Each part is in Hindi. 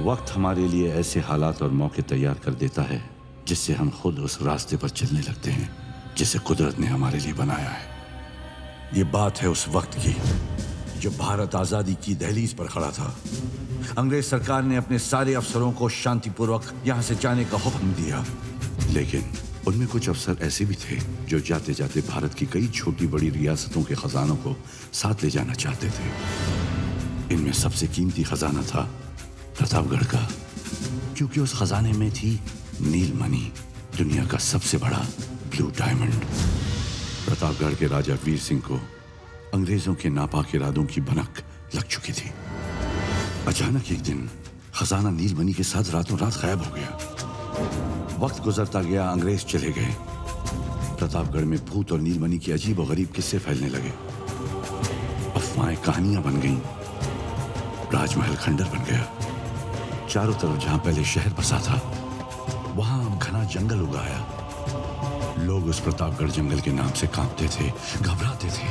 वक्त हमारे लिए ऐसे हालात और मौके तैयार कर देता है जिससे हम खुद उस रास्ते पर चलने लगते हैं जिसे कुदरत ने हमारे लिए बनाया है। ये बात है उस वक्त की जब भारत आजादी की दहलीज पर खड़ा था। अंग्रेज सरकार ने अपने सारे अफसरों को शांतिपूर्वक यहां से जाने का हुक्म दिया, लेकिन उनमें कुछ अफसर ऐसे भी थे जो जाते जाते भारत की कई छोटी बड़ी रियासतों के खजानों को साथ ले जाना चाहते थे। इनमें सबसे कीमती खजाना था प्रतापगढ़ का, क्योंकि उस खजाने में थी नीलमणि, दुनिया का सबसे बड़ा ब्लू डायमंड। प्रतापगढ़ के राजा वीर सिंह को अंग्रेजों के नापाक इरादों की भनक लग चुकी थी। अचानक एक दिन खजाना नीलमणि के साथ रातों रात गायब हो गया। वक्त गुजरता गया, अंग्रेज चले गए। प्रतापगढ़ में भूत और नीलमणि के अजीब और गरीब किस्से फैलने लगे। अफवाहें कहानियां बन गईं। राजमहल खंडर बन गया। चारों तरफ जहां पहले शहर बसा था वहां अब घना जंगल उग आया। लोग उस प्रतापगढ़ जंगल के नाम से कांपते थे, घबराते थे।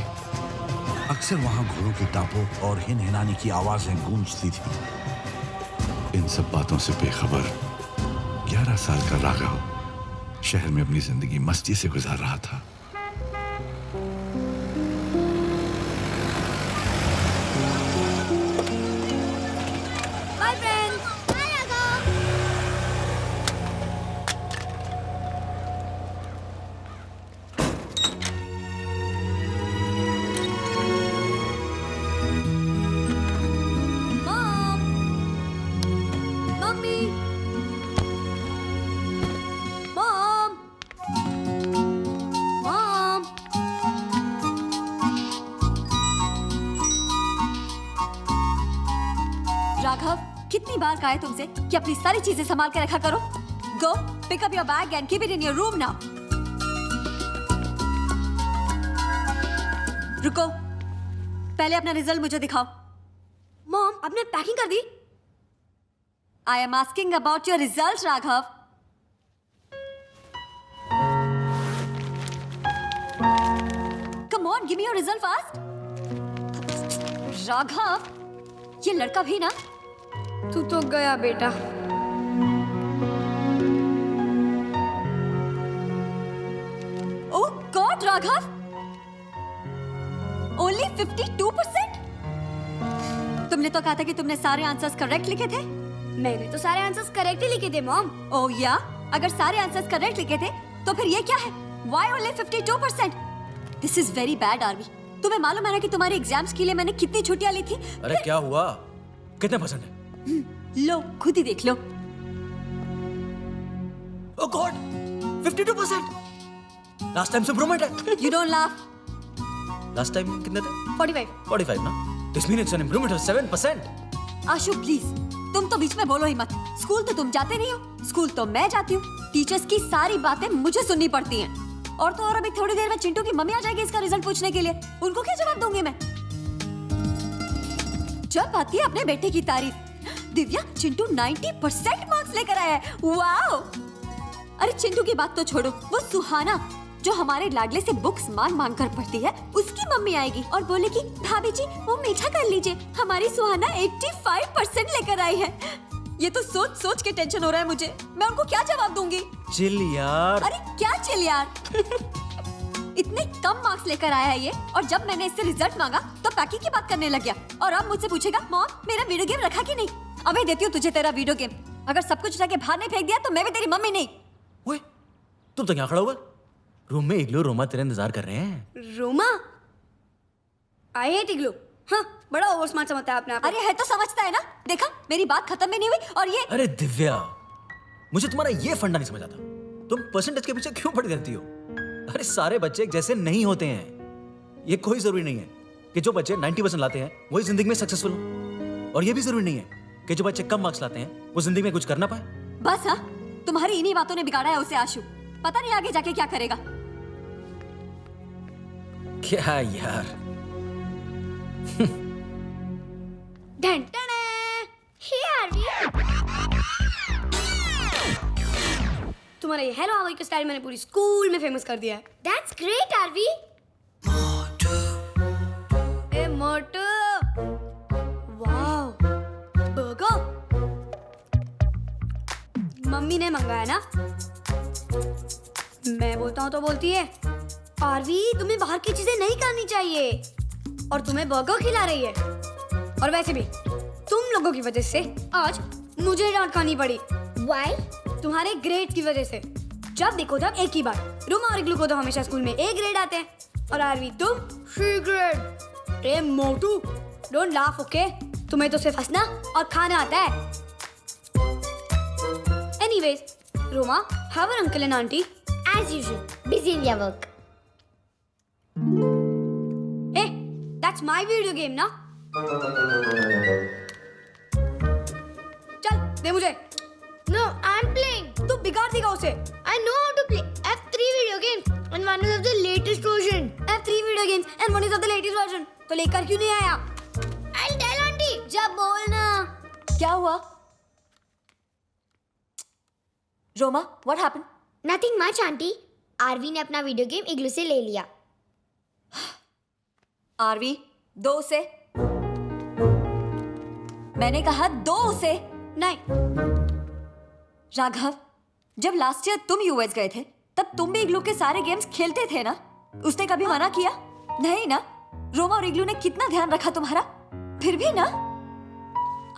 अक्सर वहां घोड़ों के टापों और हिनहिनाने की आवाजें गूंजती थी। इन सब बातों से बेखबर 11 साल का राघव शहर में अपनी जिंदगी मस्ती से गुजार रहा था। राघव, कितनी बार कहा है तुमसे कि अपनी सारी चीजें संभाल के रखा करो। Go, pick up your bag and keep it in your room now. रुको, पहले अपना रिजल्ट मुझे दिखाओ। मॉम, आपने पैकिंग कर दी? I am asking about your results, Raghav. Come on, give me your result fast. Raghav, ये लड़का भी ना। तू तो गया बेटा। Oh God, Raghav, only 52%? तुमने तो कहा था कि तुमने सारे आंसर्स करेक्ट लिखे थे। मैंने तो सारे आंसर्स करेक्ट ही लिखे थे मॉम। Oh या, अगर सारे आंसर्स करेक्ट लिखे थे तो फिर ये क्या है? Why only 52%? This is very bad, Aarvi. तुम्हें मालूम है ना कि तुम्हारे एग्जाम्स के लिए मैंने कितनी छुट्टियां ली थी? अरे क्या हुआ? कितने परसेंट है? लो, खुद ही देख लो। Oh God, 52%. लास्ट टाइम से इम्प्रूवमेंट है। You don't laugh. Last time कितने थे? 45। 45 ना? This means it's an improvement of 7%. Ashu please, तुम तो बीच में बोलो ही मत। स्कूल तो तुम जाते नहीं हो, स्कूल तो मैं जाती हूँ। टीचर्स की सारी बातें मुझे सुननी पड़ती हैं। और तो और अभी थोड़ी देर में चिंटू की मम्मी आ जाएगी इसका रिजल्ट पूछने के लिए। उनको क्या जवाब दूंगी मैं? जब आती है अपने बेटे की तारीफ, दिव्या चिंटू 90% मार्क्स लेकर आया है। वाओ! अरे चिंटू की बात तो छोड़ो, वो सुहाना जो हमारे लाडले से बुक्स मांग कर पढ़ती है, उसकी मम्मी आएगी और बोलेगी भाभी जी वो मीठा कर लीजिए, हमारी सुहाना 85% लेकर आई है। ये तो सोच सोच के टेंशन हो रहा है मुझे। मैं उनको क्या जवाब दूंगी? चिल यार। अरे क्या चिल यार? इतने कम मार्क्स लेकर आया है ये, और जब मैंने इससे रिजल्ट मांगा तो पैकिंग की बात करने लग गया। और अब मुझसे पूछेगा मॉम मेरा वीडियो गेम रखा कि नहीं? अबे देती हूँ तुझे तेरा वीडियो गेम। अगर सब कुछ उठा के बाहर नहीं फेंक दिया तो मैं भी तेरी मम्मी नहीं। ओए, तुम तो क्या खड़ा हुआ? रूम में इग्लू रोमा तेरे इंतजार कर रहे हैं। रोमा? आई हेट इग्लू। हाँ, बड़ा ओवर स्मार्ट समझता है अपने आप को। अरे है तो समझता है ना। देखा मेरी बात खत्म भी नहीं हुई और ये। अरे दिव्या, मुझे तुम्हारा ये फंडा नहीं समझ आता। तुम परसेंटेज के पीछे क्यों पड़ी रहती हो? अरे सारे बच्चे एक जैसे नहीं होते हैं। ये कोई जरूरी नहीं है कि जो बच्चे 90% लाते हैं वही जिंदगी में सक्सेसफुल हो, और ये भी जरूरी नहीं है कि जो बच्चे कम मार्क्स लाते हैं वो जिंदगी में कुछ कर ना पाए। बस हाँ, तुम्हारी इन्हीं बातों ने बिगाड़ा है उसे आशु। पता नहीं आगे जाके क्या करेगा। क्या यार। तुम्हारा ये हेलो हाउ आर यू का स्टाइल मैंने पूरी स्कूल में फेमस कर दिया है। That's great, Aarvi. ए मोटू, वाओ, बर्गर, मम्मी ने मंगाया ना। मैं बोलता हूँ तो बोलती है, आरवी तुम्हें बाहर की चीजें नहीं खानी चाहिए, और तुम्हें बर्गर खिला रही है। और वैसे भी तुम लोगों की वजह से आज मुझे डांट खानी पड़ी। Why? तुम्हारे ग्रेड की वजह से। जब देखो तब एक ही बात, रूमा और इग्लू को तो हमेशा स्कूल में ए ग्रेड आते हैं, और आरवी तुम सी ग्रेड। ए मोटू, डोंट लाफ ओके? तुम्हें तो सिर्फ हंसना और खाना आता है। Anyways, Roma, how are uncle and auntie? As usual, busy in their work. ए, दैट्स माय वीडियो गेम ना। चल दे मुझे। No, I'm playing. तू बिगाड़ देगा उसे। I know how to play. I have 3 video games and one is of the latest version. I have 3 video games and one is of the latest version. तो लेकर क्यों नहीं आया? I'll tell auntie. जब बोलना। क्या हुआ? Roma, what happened? Nothing much, auntie. Aarvi ने अपना वीडियो गेम इग्लू से ले लिया. आरवी, दो उसे। मैंने कहा दो उसे। नहीं। राघव, जब लास्ट ईयर तुम यूएस गए थे तब तुम भी इग्लू के सारे गेम्स खेलते थे ना? उसने कभी मना किया? नहीं ना? रोमा और इग्लू ने कितना ध्यान रखा तुम्हारा, फिर भी ना?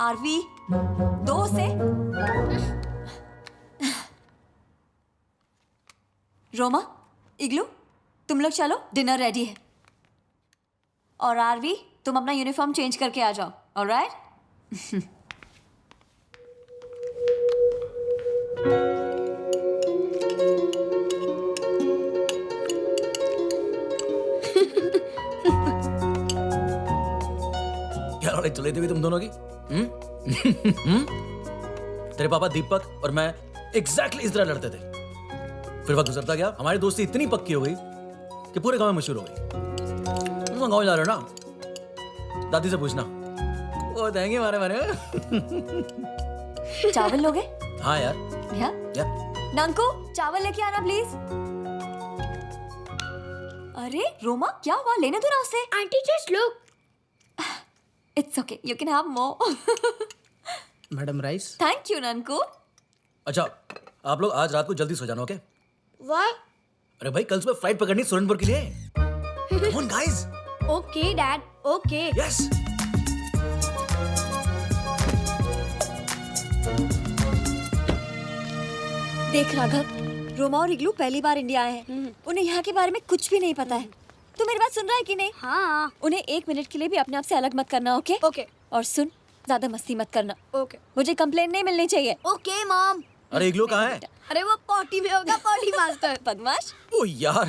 आरवी, दो से। रोमा, इग्लू, तुम लोग चलो, डिनर रेडी है। और आरवी, तुम अपना यूनिफॉर्म चेंज करके आ जाओ, ऑलराइट? क्या लड़ाई चल रही थी तुम दोनों की? तेरे पापा दीपक और मैं एग्जैक्टली इस तरह लड़ते थे। फिर वक्त गुजरता गया, हमारी दोस्ती इतनी पक्की हो गई कि पूरे गांव में मशहूर हो गई। तुम गांव जा रहे हो ना? दादी से पूछना, वो देंगे हमारे बारे में। चावल लोगे? हाँ यार। या? नंकू, चावल लेके आना प्लीज। अरे रोमा, क्या हुआ? लेने दो ना उसे। Auntie, just look. It's okay, you can have more. Madam rice. Thank you Nanku. अच्छा, आप लोग आज रात को जल्दी सो जाना, ओके? Why? अरे भाई, कल सुबह फ्लाइट पकड़नी सुरनपुर के लिए। Come on guys. Okay dad, okay. Yes. देख राघव, रोमा और इग्लू पहली बार इंडिया आए हैं। उन्हें यहाँ के बारे में कुछ भी नहीं पता है। तू मेरी बात सुन रहा है कि नहीं? हाँ। उन्हें 1 मिनट के लिए भी अपने आप से अलग मत करना, ओके? ओके। और सुन, ज्यादा मस्ती मत करना। ओके। मुझे कंप्लेंट नहीं मिलनी चाहिए। Okay mom. अरे इग्लू कहाँ है? अरे वो पॉटी में होगा, पॉटी मास्टर। बदमाश। ओ यार।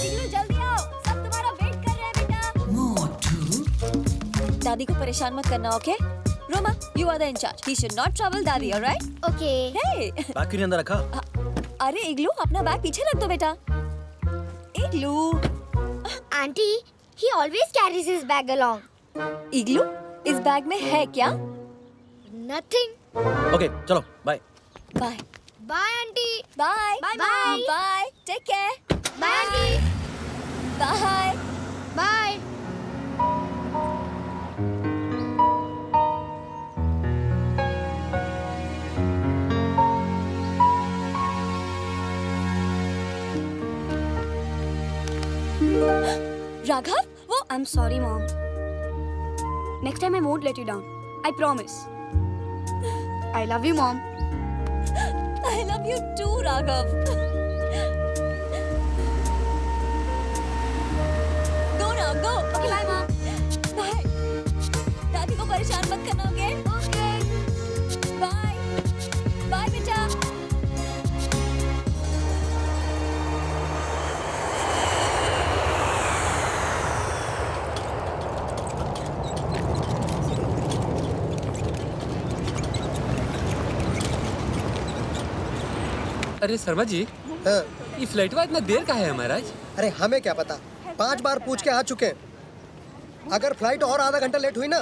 इग्लू जल्दी आओ, सब तुम्हारा वेट कर रहे हैं बेटा। दादी को परेशान मत करना, okay? Roma, you are the in charge. He should not trouble daddy, alright? Okay. Hey. Bag क्यों नहीं अंदर रखा? अरे इग्लू, अपना बैग पीछे रख दो बेटा। इग्लू। Auntie, he always carries his bag along. इग्लू, इस बैग में है क्या? Nothing. ओके, चलो, bye. Bye. Bye, auntie. Bye. Bye, bye. bye. Bye. Take care. Bye, auntie. Bye. Bye. Raghav, वो I'm sorry mom. Next time I won't let you down. I promise. I love you mom. I love you too, Raghav. Go now, go. Okay, bye mom. Bye. दादी को परेशान मत करना, ओके? Okay. बाय। बाय बेटा। अरे शर्मा जी, हाँ, ये फ्लाइटवा इतना देर का है महाराज? अरे हमें क्या पता, 5 बार पूछ के आ चुके हैं। अगर फ्लाइट और आधा घंटा लेट हुई ना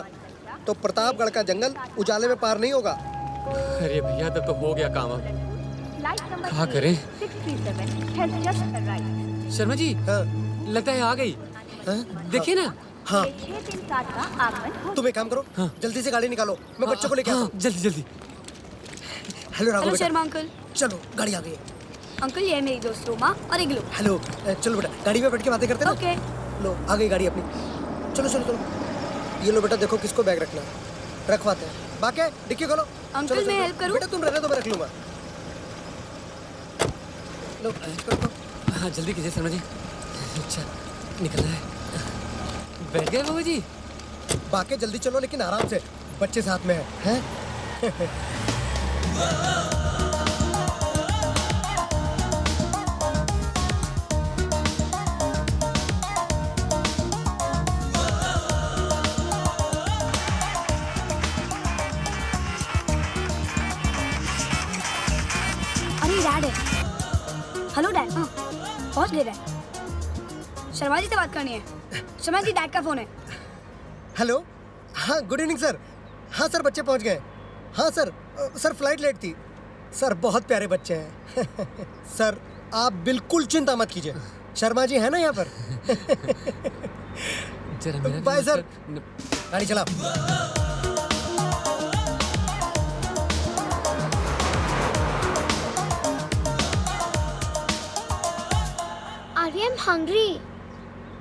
तो प्रतापगढ़ का जंगल उजाले में पार नहीं होगा। अरे भैया, तब तो हो गया काम। अब क्या करें? शर्मा जी, हाँ, लगता है आ गई। हाँ, देखिए ना, हाँ 637 का आगमन हो। तुम एक काम करो, जल्दी से गाड़ी निकालो, मैं बच्चों को लेके आता हाँ, हूँ। जल्दी जल्दी। हेलो राघव हेलो बेटा, शर्मा अंकल। चलो गाड़ी आ गई है। अंकल ये है मेरी दोस्त रोमा और इग्लू। हेलो चलो बेटा, गाड़ी में बैठ के बातें करते हैं ना। ओके। लो आ गई गाड़ी अपनी। चलो चलो चलो, ये लो बेटा, देखो किसको बैग रखना है, रखवाते हैं। बाकी डिक्की खोलो। अंकल, चलो, मैं चलो, हेल्प करूं? बेटा तुम रहने दो, मैं रख लूंगा। लो रखो। हाँ जल्दी कीजिए शर्मा जी। अच्छा निकलना है। बैठ गए बाबू जी? बाकी जल्दी चलो लेकिन आराम से, बच्चे साथ में हैं। अरे डैड है। Hello dad. हाँ पहुंच गए डैड। शर्मा जी से बात करनी है। शर्मा जी डैड का फोन है। हेलो, हाँ गुड इवनिंग सर। हाँ सर बच्चे पहुंच गए। हाँ सर, सर फ्लाइट लेट थी। सर बहुत प्यारे बच्चे हैं। सर आप बिल्कुल चिंता मत कीजिए, शर्मा जी है ना यहाँ पर। जरा मेरा बाय भी सर। मतलब- गाड़ी चला। Are you hungry?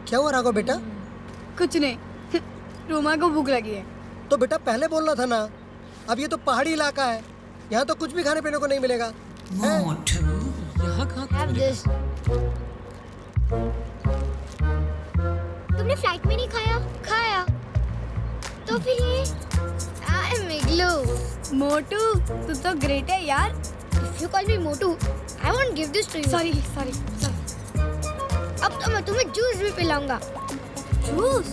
क्या हुआ राघव बेटा? कुछ नहीं। रोमा को भूख लगी है। तो बेटा पहले बोलना था ना। अब ये तो पहाड़ी इलाका है, यहाँ तो कुछ भी खाने पीने को नहीं मिलेगा। हैं? यहाँ कहाँ? Have this. तुमने फ्लाइट में नहीं खाया? खाया। तो फिर ये? I'm Igloo. मोटू तू तो ग्रेट है यार। If you call me Motu, I won't give this to you. Sorry sorry sorry. अब तो मैं तुम्हें जूस भी पिलाऊंगा। जूस?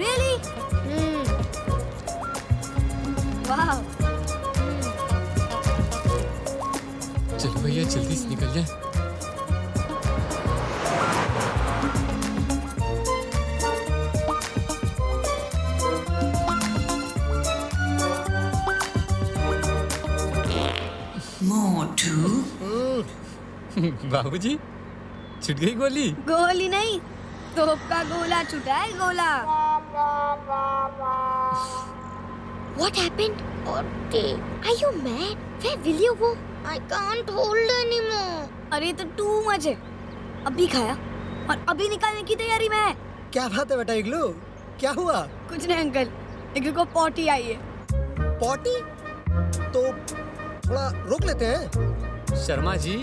रियली? वाह। चलो भैया जल्दी से निकल जाए। बाबूजी छूट गई गोली। गोली नहीं, तोप का गोला छुटा है गोला। What happened? Okay. Are you mad? Where will you go? I can't hold anymore. अरे तो टू मच है। अभी खाया और अभी निकालने की तैयारी में है। क्या बात है बेटा इग्लू, क्या हुआ? कुछ नहीं अंकल, इग्लू को पॉटी आई है। पॉटी? तो थोड़ा रोक लेते हैं। शर्मा जी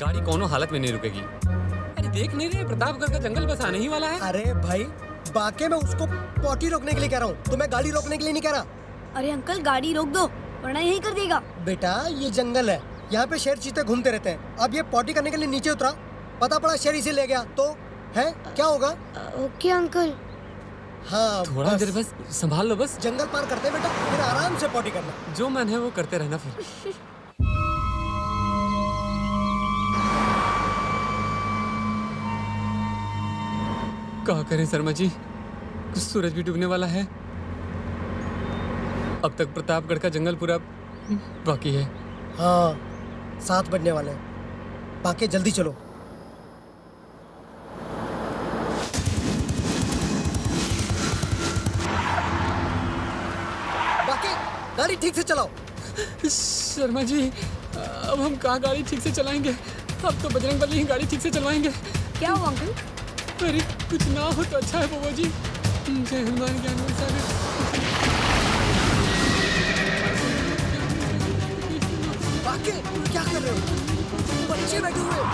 गाड़ी कोनो हालत में नहीं रुकेगी। अरे देख नहीं रहे प्रतापगढ़ का जंगल बस आने ही वाला है। अरे भाई बाकी मैं उसको पॉटी रोकने के लिए कह रहा हूँ, तो मैं गाड़ी रोकने के लिए नहीं कह रहा। अरे अंकल गाड़ी रोक दो वरना यही कर देगा। बेटा ये जंगल है, यहाँ पे शेर चीते घूमते रहते हैं। अब ये पॉटी करने के लिए नीचे उतरा, पता पड़ा शेर इसे ले गया तो है क्या होगा? Okay, uncle. हाँ थोड़ा देर बस संभाल लो बस। जंगल पार करते हैं बेटा, फिर आराम से पॉटी करना। जो मन है वो करते रहना फिर। क्या करें शर्मा जी, सूरज भी डूबने वाला है। अब तक प्रतापगढ़ का जंगल पूरा बाकी है। हाँ 7 बजने वाले हैं, बाकी जल्दी चलो। बाकी गाड़ी ठीक से चलाओ। शर्मा जी अब हम कहाँ गाड़ी ठीक से चलाएंगे? अब तो बजरंग बली ही गाड़ी ठीक से चलवाएंगे। क्या हुआ अंकल? अरे कुछ ना हो तो अच्छा है बाबा जी। जय हनुमान ज्ञान गुण सागर। बाकी क्या कर रहे हो? बच्चे बैठे हुए हैं।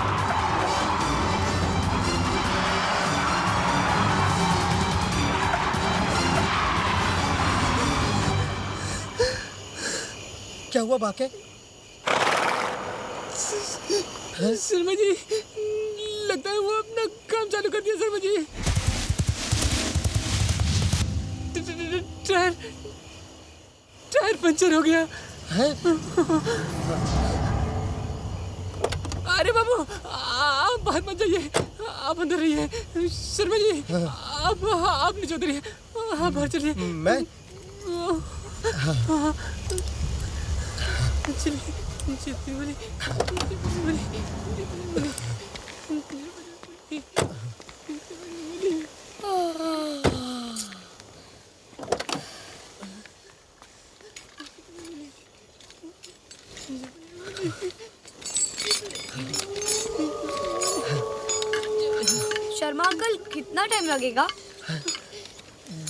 क्या हुआ बाकी? शर्मा जी लगता है वो अपना काम चालू कर दिया। Sharma ji tyre tyre puncture हो गया। हैं? अरे बाबू आप बाहर मत जाइए, आप अंदर रहिए। शर्मा जी आप नीचे उतरिए, आप बाहर चलिए। मैं चलिए शर्मा अंकल कितना टाइम लगेगा?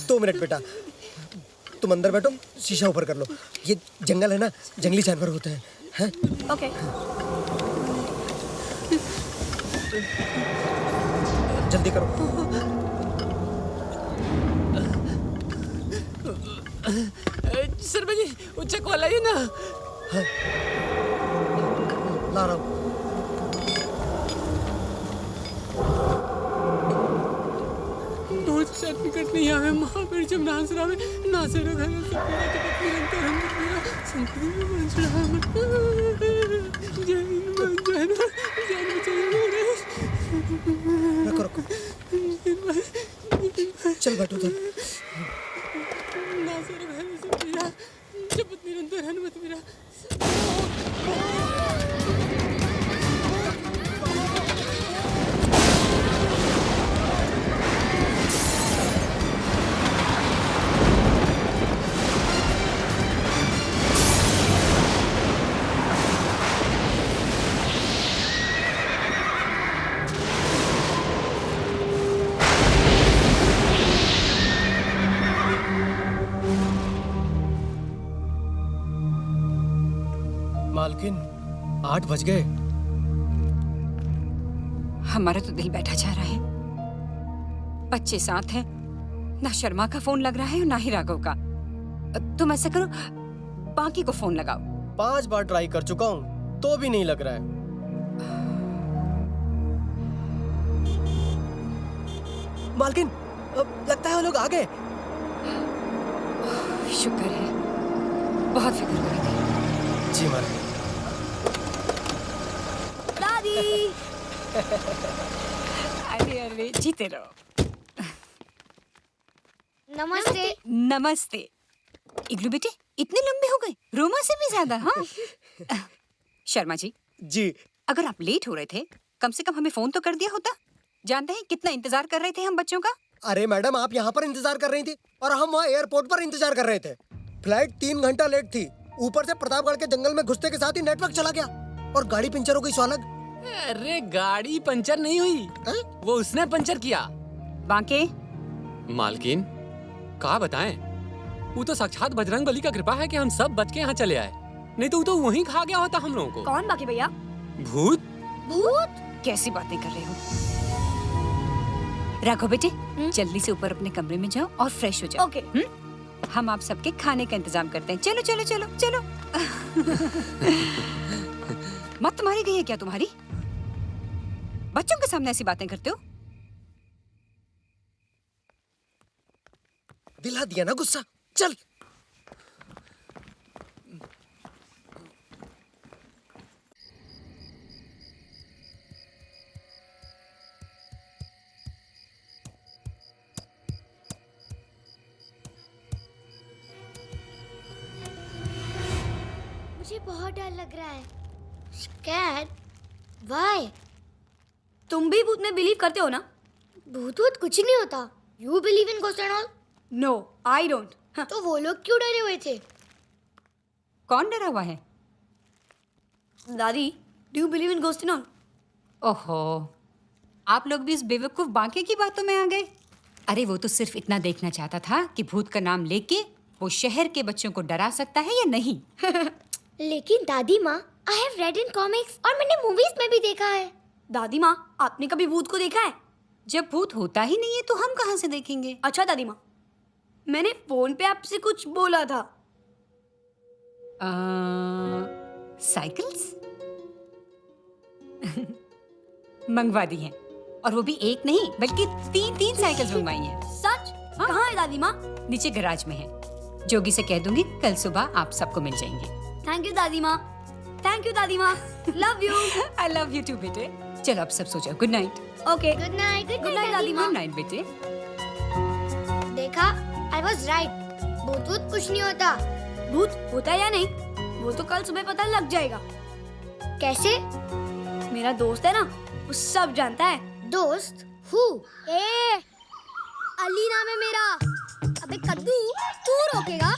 2 मिनट बेटा, तुम अंदर बैठो, शीशा ऊपर कर लो। ये जंगल है ना, जंगली जानवर होते हैं। ओके। जल्दी करो। शर्मा जी वो चेक वाला है ना? ला रहा हूँ। बहुत सर्टिफिकेट नहीं आवे महावीर जब नाच रहा है नाचे रहा है सब निरंतर हम मेरा संस्कृति में बंच रहा है जैन रखो रखो, चल बैठो उधर। नाचे रहा है सब मेरा जब निरंतर हनुमत मेरा मालकिन 8 बज गए। हमारा तो दिल बैठा जा रहा है। बच्चे साथ हैं, ना शर्मा का फोन लग रहा है और ना ही राघव का। तुम ऐसा करो, बाकी को फोन लगाओ। 5 बार ट्राई कर चुका हूँ तो भी नहीं लग रहा है। मालकिन लगता है वो लोग आ गए। शुक्र है, बहुत फिक्र हो रही थी। जी मालकिन। दादी। अरे अरे जीते रहो। नमस्ते। नमस्ते। इग्लू बेटे इतने लंबे हो गए, रोमा से भी ज्यादा। हाँ शर्मा जी, जी अगर आप लेट हो रहे थे कम से कम हमें फोन तो कर दिया होता। जानते हैं कितना इंतजार कर रहे थे हम बच्चों का। अरे मैडम, आप यहाँ पर इंतजार कर रही थी और हम वहाँ एयरपोर्ट पर इंतजार कर रहे थे। फ्लाइट 3 घंटा लेट थी। ऊपर से प्रतापगढ़ के जंगल में घुसते के साथ ही नेटवर्क चला गया और गाड़ी पंचर हो गई। सो अलग। अरे गाड़ी पंचर नहीं हुई हैं? वो उसने पंचर किया। बांके मालकिन कहा बताएं, वो तो साक्षात बजरंग बली का कृपा है कि हम सब बच के यहाँ चले आए, नहीं तो वो तो वहीं खा गया होता हम लोगों को। कौन बाकी भैया? भूत। भूत? कैसी बातें कर रहे हो? राघव बेटे जल्दी से ऊपर अपने कमरे में जाओ और फ्रेश हो जाओ। ओके। हम आप सबके खाने का इंतजाम करते हैं। चलो चलो चलो चलो। मत तुम्हारी गई है क्या तुम्हारी? बच्चों के सामने ऐसी बातें करते हो? दिला दिया ना गुस्सा। चल। मुझे बहुत डर लग रहा है। Scared? Why? तुम भी भूत में बिलीव करते हो ना? भूत वूत कुछ नहीं होता। You believe in ghost and all? No I don't. तो वो लोग क्यों डरे हुए थे? कौन डरा हुआ है? दादी, do you believe in ghost and all? ओहो, आप लोग भी इस बेवकूफ बांके की बातों में आ गए। अरे वो तो सिर्फ इतना देखना चाहता था कि भूत का नाम लेके वो शहर के बच्चों को डरा सकता है या नहीं। लेकिन दादी माँ, I have read in comics और मैंने मूवीज में भी देखा है। दादी माँ, आपने कभी भूत को देखा है? जब भूत होता ही नहीं है तो हम कहाँ से देखेंगे? अच्छा दादी माँ, मैंने फोन पे आपसे कुछ बोला था। साइकिल्स मंगवा दी हैं, और वो भी एक नहीं बल्कि 3 साइकिल्स मंगवाई हैं। सच? हाँ। कहाँ है दादी माँ? नीचे गैराज में है। जोगी से कह दूंगी कल सुबह आप सबको मिल जाएंगे। थैंक यू दादी माँ। थैंक यू दादी माँ। Love you. I love you too बेटे। चलो अब सब सो जाओ। Good night. Okay. Good night. Good night दादी माँ। गुड नाइट बेटे। देखा, I was right. भूत वूत कुछ नहीं होता। भूत होता है या नहीं वो तो कल सुबह पता लग जाएगा। कैसे? मेरा दोस्त है ना, वो सब जानता है। दोस्त? Who? ए, अली नाम है मेरा। अबे कद्दू, तू रोकेगा?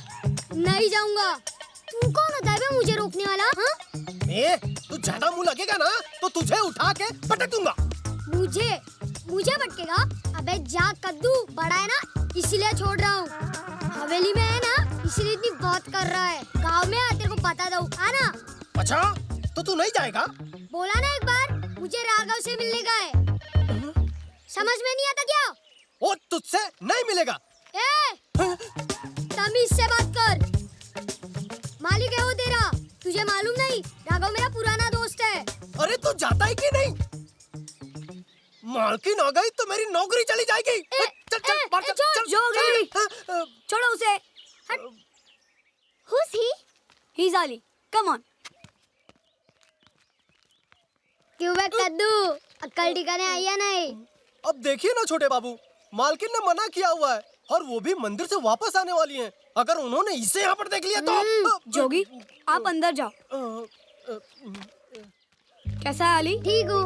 नहीं जाऊंगा। तू कौन होता है बे मुझे रोकने वाला? हाँ? तू ज्यादा मुंह लगेगा ना तो तुझे उठा के पटक दूंगा। मुझे भटकेगा? अबे जा कद्दू, बड़ा है ना इसीलिए छोड़ रहा हूँ। हवेली में है ना इसीलिए इतनी बात कर रहा है। गाँव में आ तेरे को बता दो, आना। अच्छा तो तू नहीं जाएगा? बोला ना एक बार, मुझे राघव से मिलने का है। समझ में नहीं आता क्या? वो तुझसे नहीं मिलेगा। तमीज से बात कर। मालिक है वो तेरा, तुझे मालूम नहीं? राघव मेरा पुराना दोस्त है। अरे तू जाता है कि नहीं? मालकिन आ गई तो मेरी नौकरी चली जाएगी। चल बाहर चल। छोड़ो उसे। Who's he? He's Ali. Come on. क्यों बे कद्दू, अक्ल ठिकाने आई या नहीं? अब देखिए ना छोटे बाबू, मालकिन ने मना किया हुआ है और वो भी मंदिर से वापस आने वाली हैं। अगर उन्होंने इसे यहाँ पर देख लिया तो जोगी, आप अंदर जाओ। कैसा है अली? ठीक हूँ।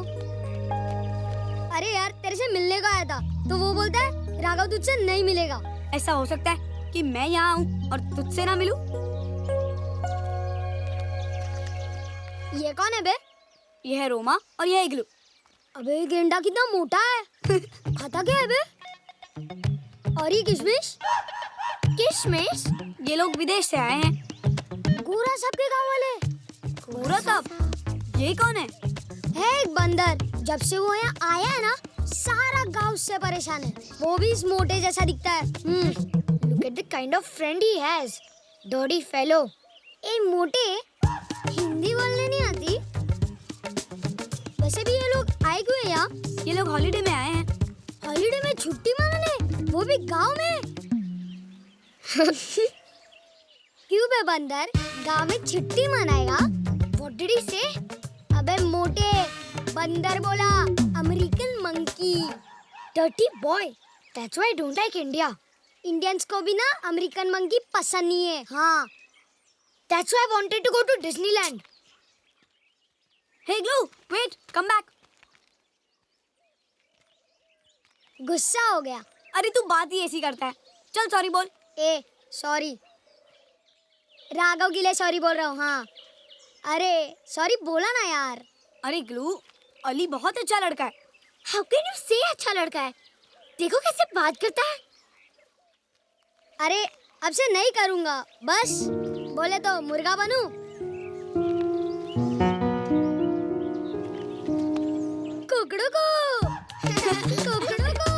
अरे यार तेरे से मिलने को आया था तो वो बोलता है राघव तुझसे नहीं मिलेगा। ऐसा हो सकता है कि मैं यहाँ आऊँ और तुझसे ना मिलूं? ये कौन है बे? ये है रोमा और ये है इग्लू। अबे ये गेंडा कितना मोटा है। खाता क्या है बे? और ये किशमिश? किशमिश? ये लोग विदेश से आए हैं। गोरा साहब के गाँव वाले? पूरा साहब, ये कौन है? है एक बंदर। जब से वो यहाँ आया है ना सारा गांव से परेशान है। वो भी इस मोटे जैसा दिखता है। Look at the kind of friend he has. Dirty fellow. ए मोटे, हिंदी बोलने नहीं आती? वैसे भी ये लोग आए क्यों हैं यहाँ? ये लोग हॉलिडे में आए हैं। हॉलिडे में छुट्टी मनाने, वो भी गांव में? क्यों बे बंदर, गांव में छुट्टी मनाएगा? What did he say? अबे मोटे, बंदर बोला, American monkey. Dirty boy, that's why I don't like India. Indians को भी ना अमेरिकन मंकी पसंद नहीं है। हाँ, that's why I wanted to go to Disneyland. Hey igloo, wait, come back. गुस्सा हो गया? अरे तू बात ही ऐसी करता है। चल सॉरी बोल। ए सॉरी, राघव के लिए सॉरी बोल रहा हूँ। हाँ अरे सॉरी बोला ना यार। अरे इग्लू, अली बहुत अच्छा लड़का है। हाउ कैन यू से अच्छा लड़का है? देखो कैसे बात करता है। अरे अब से नहीं करूँगा, बस बोले तो मुर्गा बनूं। कुकड़ू को कुकड़ू को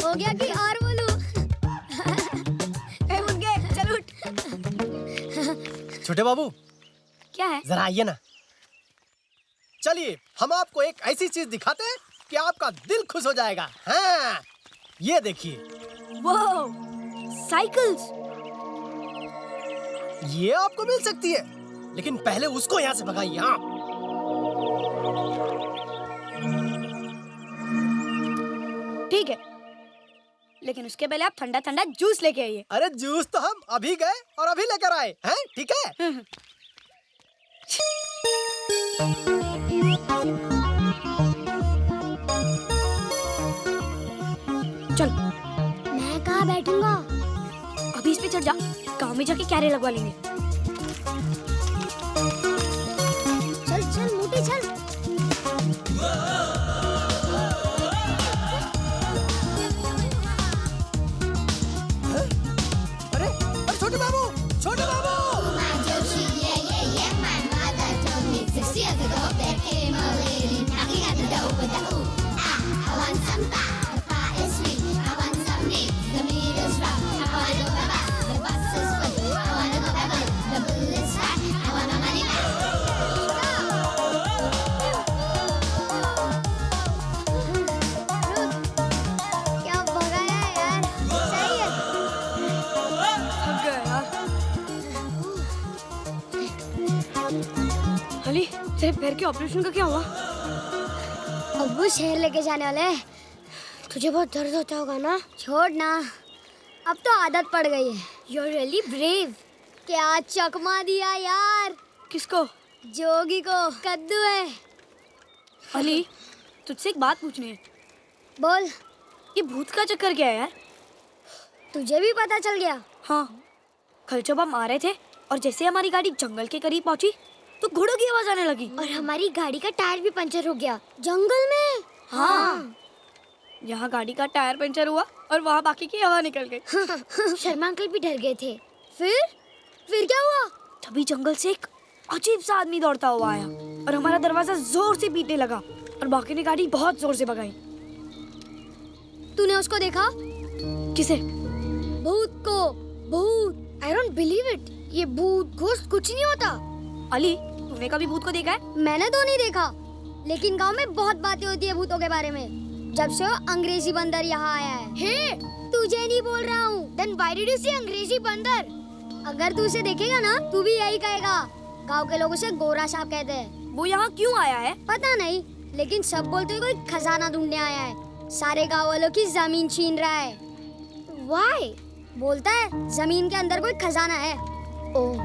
हो गया कि और बोलूं? ए उठ गए, चल उठ। छोटे बाबू क्या है? जरा आइए ना। चलिए हम आपको एक ऐसी चीज दिखाते हैं कि आपका दिल खुश हो जाएगा। हाँ ये देखिए। वो साइकिल्स। ये आपको मिल सकती है, लेकिन पहले उसको यहाँ से भगाइए। हाँ ठीक है, लेकिन उसके पहले आप ठंडा ठंडा जूस लेके आइए। अरे जूस तो हम अभी गए और अभी लेकर आए हैं। ठीक है। चल मैं कहाँ बैठूंगा? अभी इस पे चढ़ जा, गाँव में जाके क्यारे लगवा लेंगे। चल चल मोटे चल। अरे अरे छोटे बाबू, छोटे बाबू। क्या भगाया यार, सही है। थक गया यार। अली, तेरे पैर के ऑपरेशन का क्या हुआ? अब वो शहर लेके जाने वाले हैं। तुझे बहुत दर्द होता होगा ना? छोड़ ना, अब तो आदत पड़ गई है। You're really brave। क्या चकमा दिया यार। किसको? जोगी को। कद्दू है। अली, तुझसे एक बात पूछनी है। बोल। ये भूत का चक्कर क्या है यार? तुझे भी पता चल गया? हाँ, कल जब हम आ रहे थे और जैसे हमारी गाड़ी जंगल के करीब पहुंची तो घोड़ों की आवाज आने लगी। और हमारी गाड़ी का टायर भी पंचर हो गया जंगल में। हाँ, यहाँ गाड़ी का टायर पंचर हुआ और वहाँ बाकी की हवा निकल गई। शर्मा अंकल भी डर गए थे। फिर क्या हुआ? तभी जंगल से एक अजीब सा आदमी दौड़ता हुआ आया और हमारा दरवाजा जोर से पीटने लगा और बाकी ने गाड़ी बहुत जोर से भगाई। तूने उसको देखा? किसे? भूत को। भूत। I don't believe it. ये भूत घोस्ट कुछ नहीं होता। अली, तूने कभी भूत को देखा है? मैंने तो नहीं देखा, लेकिन गांव में बहुत बातें होती है भूतों के बारे में, जब से वो अंग्रेजी बंदर यहाँ आया है। हे, तुझे नहीं बोल रहा हूँ। Then why did you say अंग्रेजी बंदर? अगर तू उसे देखेगा ना, तू भी यही कहेगा। गांव के लोग उसे गोरा सांप कहते हैं। वो यहाँ क्यों आया है? पता नहीं, लेकिन सब बोलते हैं कोई खजाना ढूंढने आया है। सारे गाँव वालों की जमीन छीन रहा है। Why? बोलता है जमीन के अंदर कोई खजाना है। ओह,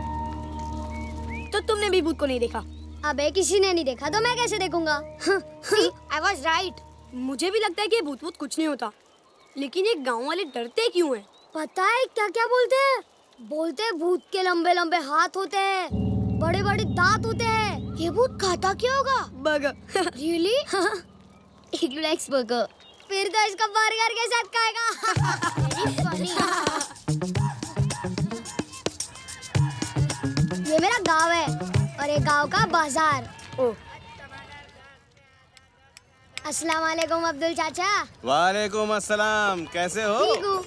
तो तुमने भी भूत को नहीं देखा? अबे किसी ने नहीं देखा तो मैं कैसे देखूंगा? See, I was right. मुझे भी लगता है कि भूत भूत कुछ नहीं होता, लेकिन ये गांव वाले डरते क्यों हैं? पता है क्या क्या बोलते हैं? बोलते हैं भूत के लंबे लंबे हाथ होते हैं, बड़े बड़े दांत होते हैं। ये भूत खाता क्या होगा? Burger. Really? Igloo likes burger. फिर तो इसका बर्गर के साथ खाएगा। Very funny. ये मेरा गांव है और ये गांव का बाजार। ओह, अस्सलाम वालेकुम अब्दुल चाचा। वालेकुम अस्सलाम, कैसे हो? ठीक हूँ।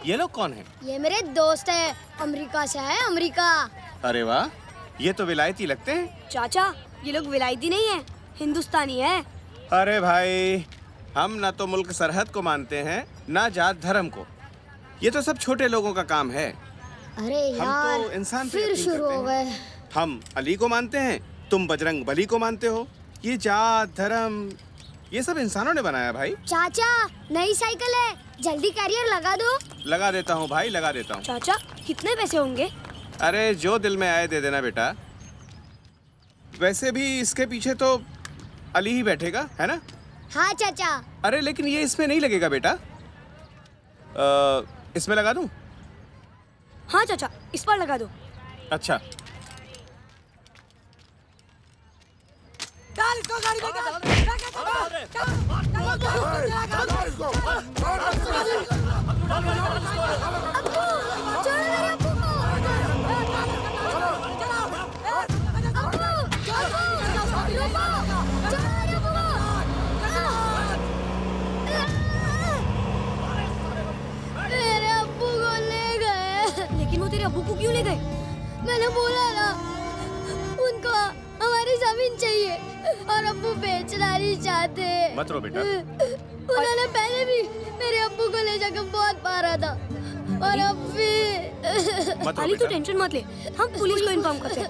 ये लोग कौन हैं? ये मेरे दोस्त है, अमेरिका से है। अमेरिका। अरे वाह, ये तो विलायती लगते हैं। चाचा, ये लोग विलायती नहीं है, हिंदुस्तानी है। अरे भाई, हम ना तो मुल्क सरहद को मानते हैं, ना जात धर्म को। ये तो सब छोटे लोगों का काम है। अरे हम यार, तो इंसान पे फिर यकीन शुरू करते हो हैं। गए। हम अली को मानते हैं, तुम बजरंग बली को मानते हो। ये जात धर्म, ये सब इंसानों ने बनाया भाई। चाचा, नई साइकिल है, जल्दी कैरियर लगा दो। लगा देता हूँ भाई, लगा देता हूँ। चाचा, कितने पैसे होंगे? अरे जो दिल में आए दे देना बेटा। वैसे भी इसके पीछे तो अली ही बैठेगा, है ना? हाँ चाचा। अरे लेकिन ये इसमें नहीं लगेगा बेटा। इसमें लगा दूं? हाँ चाचा, इस पर लगा दो। अच्छा। मेरे अब्बू को ले गए। लेकिन वो तेरे अब्बू को क्यों ले गए? मैंने बोला ना, उनको हमारी जमीन चाहिए और अब्बू बेचना नहीं चाहते। मत रो बेटा। उन्होंने पहले भी मेरे अब्बू को ले जाकर बहुत मारा था और अब भी। मत रो अली, तू बेटा। टेंशन मत ले, हम पुलिस को इन्फॉर्म करते हैं।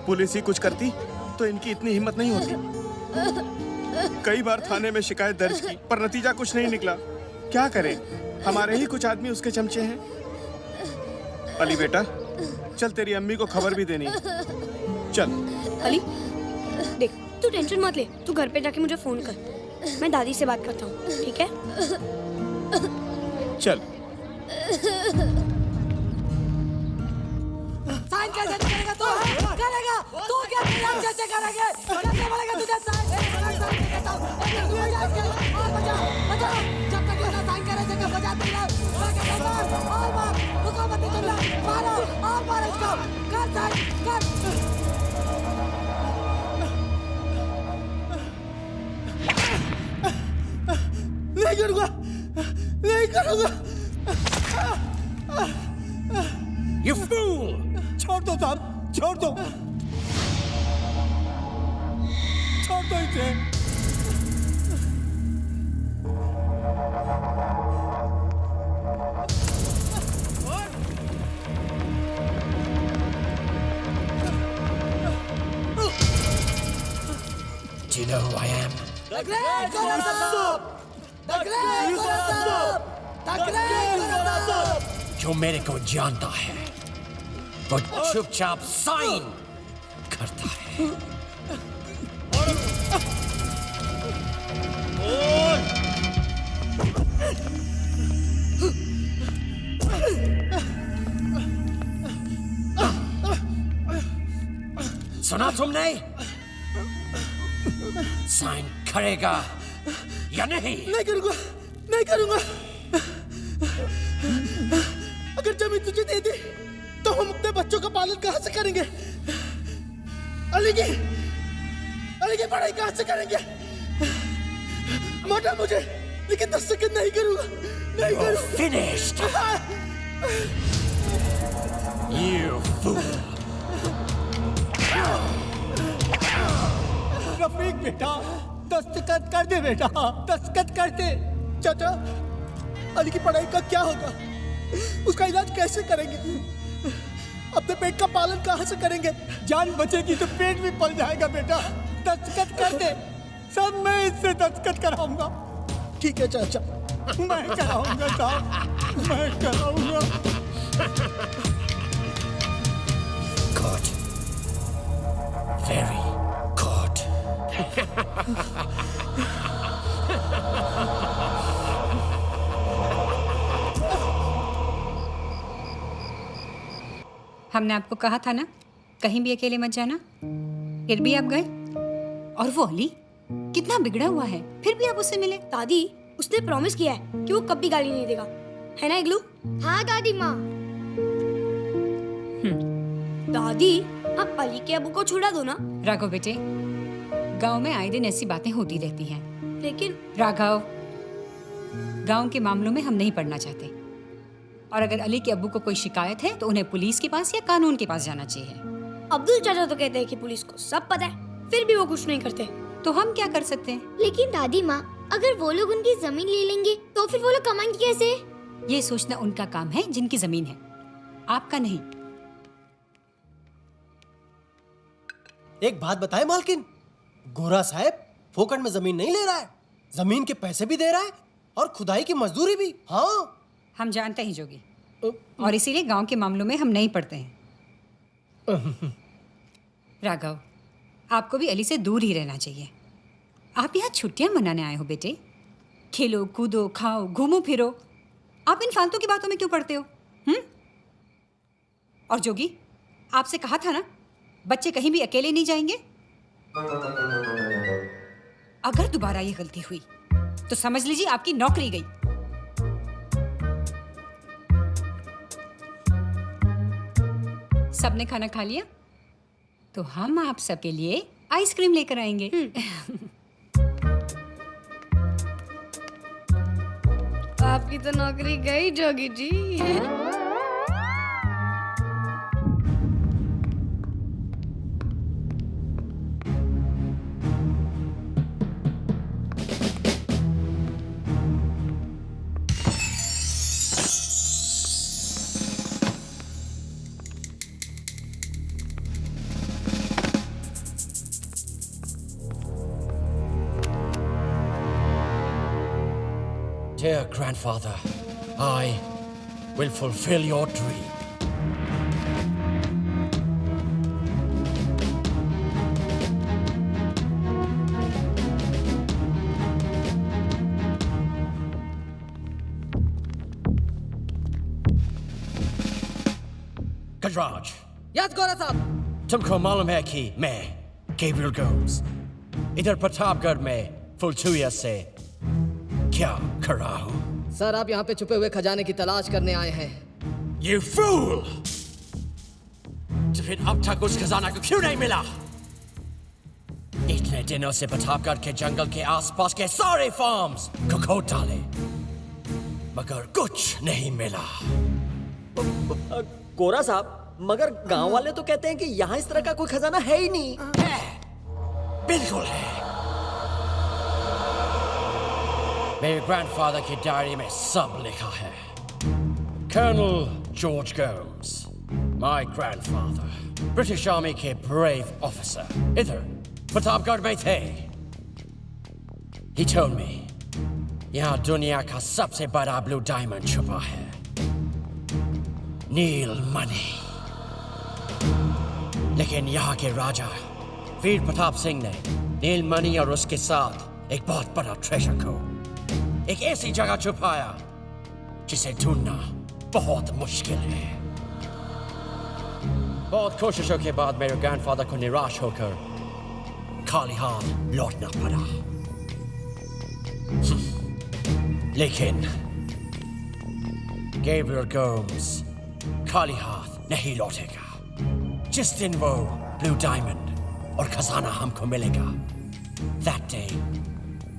पुलिस ही कुछ करती तो इनकी इतनी हिम्मत नहीं होती। कई बार थाने में शिकायत दर्ज की पर नतीजा कुछ नहीं निकला। क्या करें, हमारे ही कुछ आदमी उसके चमचे हैं। अली बेटा, चल तेरी अम्मी को खबर भी देनी है। चल। अली, देख, तू टेंशन मत ले, तू घर पे जाके मुझे फोन कर, मैं दादी से बात करता हूँ, ठीक है? चल। साइन कैसे करेगा तू? करेगा तू? क्या तेरा कैसे करेगा? कैसे बोलेगा तुझे साइन? साइन करता हूं। तू जा इसके और बजा बजा, जब तक ये साइन करे जगह बजाते रहो। और मार, रुको मत तुम लोग, मारो और मारो इसको। कर साइन कर। नहीं करूँगा, नहीं करूँगा। You fool! छोड़ दो साहब, छोड़ दो, छोड़ दो इसे। Do you know who I am? The Great Gorasop! The Great Gorasop! The Great Gorasop! जो मेरे को जानता है वो चुपचाप साइन करता है। सुना तुमने? साइन करेगा या नहीं? नहीं करूंगा, नहीं करूंगा। अगर जमीन तुझे दे दी तो हम अपने बच्चों का पालन कहां से करेंगे? अली की पढ़ाई कहां से करेंगे? मोटा मुझे, लेकिन दस्तखत नहीं करूंगा, नहीं करूंगा। Finished. You fool. रफीक बेटा, दस्तखत कर दे बेटा, दस्तखत कर दे। चाचा, अली की पढ़ाई का क्या होगा? उसका इलाज कैसे करेंगे? अपने पेट का पालन कहां से करेंगे? जान बचेगी तो पेट भी पल जाएगा बेटा। दस्तखत कर दे, सब मैं इससे दस्तखत कराऊंगा। ठीक है चाचा, मैं कराऊंगा साहब, मैं कराऊंगा। Good. Very good. हमने आपको कहा था ना, कहीं भी अकेले मत जाना। फिर भी आप गए। और वो अली कितना बिगड़ा हुआ है, फिर भी आप उससे मिले। दादी, उसने प्रॉमिस किया है कि वो कभी गाली नहीं देगा, है ना इग्लू? हाँ दादी माँ। दादी, आप अली के अबू को छुड़ा दो ना। राघव बेटे, गांव में आए दिन ऐसी बातें होती रहती हैं। लेकिन राघव, गांव के मामलों में हम नहीं पड़ना चाहते। और अगर अली के अब्बू को कोई शिकायत है तो उन्हें पुलिस के पास या कानून के पास जाना चाहिए। अब्दुल चाचा तो कहते हैं कि पुलिस को सब पता है, फिर भी वो कुछ नहीं करते। तो हम क्या कर सकते हैं? लेकिन दादी माँ, अगर वो लोग उनकी जमीन ले लेंगे तो फिर वो लोग कमाएंगे कैसे? ये सोचना उनका काम है जिनकी जमीन है, आपका नहीं। एक बात बताए मालकिन, गोरा साहब फोकट में जमीन नहीं ले रहा है, जमीन के पैसे भी दे रहा है और खुदाई की मजदूरी भी। हाँ, हम जानते हैं जोगी, और इसीलिए गांव के मामलों में हम नहीं पड़ते हैं। राघव, आपको भी अली से दूर ही रहना चाहिए। आप यहाँ छुट्टियां मनाने आए हो बेटे। खेलो कूदो, खाओ, घूमो फिरो। आप इन फालतू की बातों में क्यों पड़ते हो? और जोगी, आपसे कहा था ना, बच्चे कहीं भी अकेले नहीं जाएंगे। अगर दोबारा ये गलती हुई तो समझ लीजिए आपकी नौकरी गई। सबने खाना खा लिया तो हम आप सबके लिए आइसक्रीम लेकर आएंगे। आपकी तो नौकरी गई Jogi ji. Dear grandfather, I will fulfill your dream. Gajraj, yes गोरा साहब। तुमको मालूम है कि मैं गैब्रियल गोम्स इधर प्रतापगढ़ में फुलचुया से क्या कर रहा हूँ? सर, आप यहाँ पे छुपे हुए खजाने की तलाश करने आए हैं। You fool! तो फिर अब तक उस खजाना को क्यों नहीं मिला? इतने दिनों से प्रतापगढ़ के जंगल के आसपास के सारे फार्म्स को खोद डाले, मगर कुछ नहीं मिला। गोरा साहब, मगर गांव वाले तो कहते हैं कि यहाँ इस तरह का कोई खजाना है ही नहीं। बिल्कुल है। मेरे ग्रैंडफादर की डायरी में सब लिखा है। Colonel George Gomes, my grandfather, British army के ब्रेव ऑफिसर, इधर प्रतापगढ़ में थे। He told me, यहाँ दुनिया का सबसे बड़ा ब्लू डायमंड छुपा है, नील मणि। लेकिन यहाँ के राजा वीर प्रताप सिंह ने नील मणि और उसके साथ एक बहुत बड़ा ट्रेजर को एक ऐसी जगह छुपाया जिसे ढूंढना बहुत मुश्किल है। बहुत कोशिशों के बाद मेरे ग्रैंडफादर को निराश होकर खाली हाथ लौटना पड़ा। लेकिन गैब्रियल गोम्स खाली हाथ नहीं लौटेगा। जिस दिन वो ब्लू डायमंड और खजाना हमको मिलेगा, that day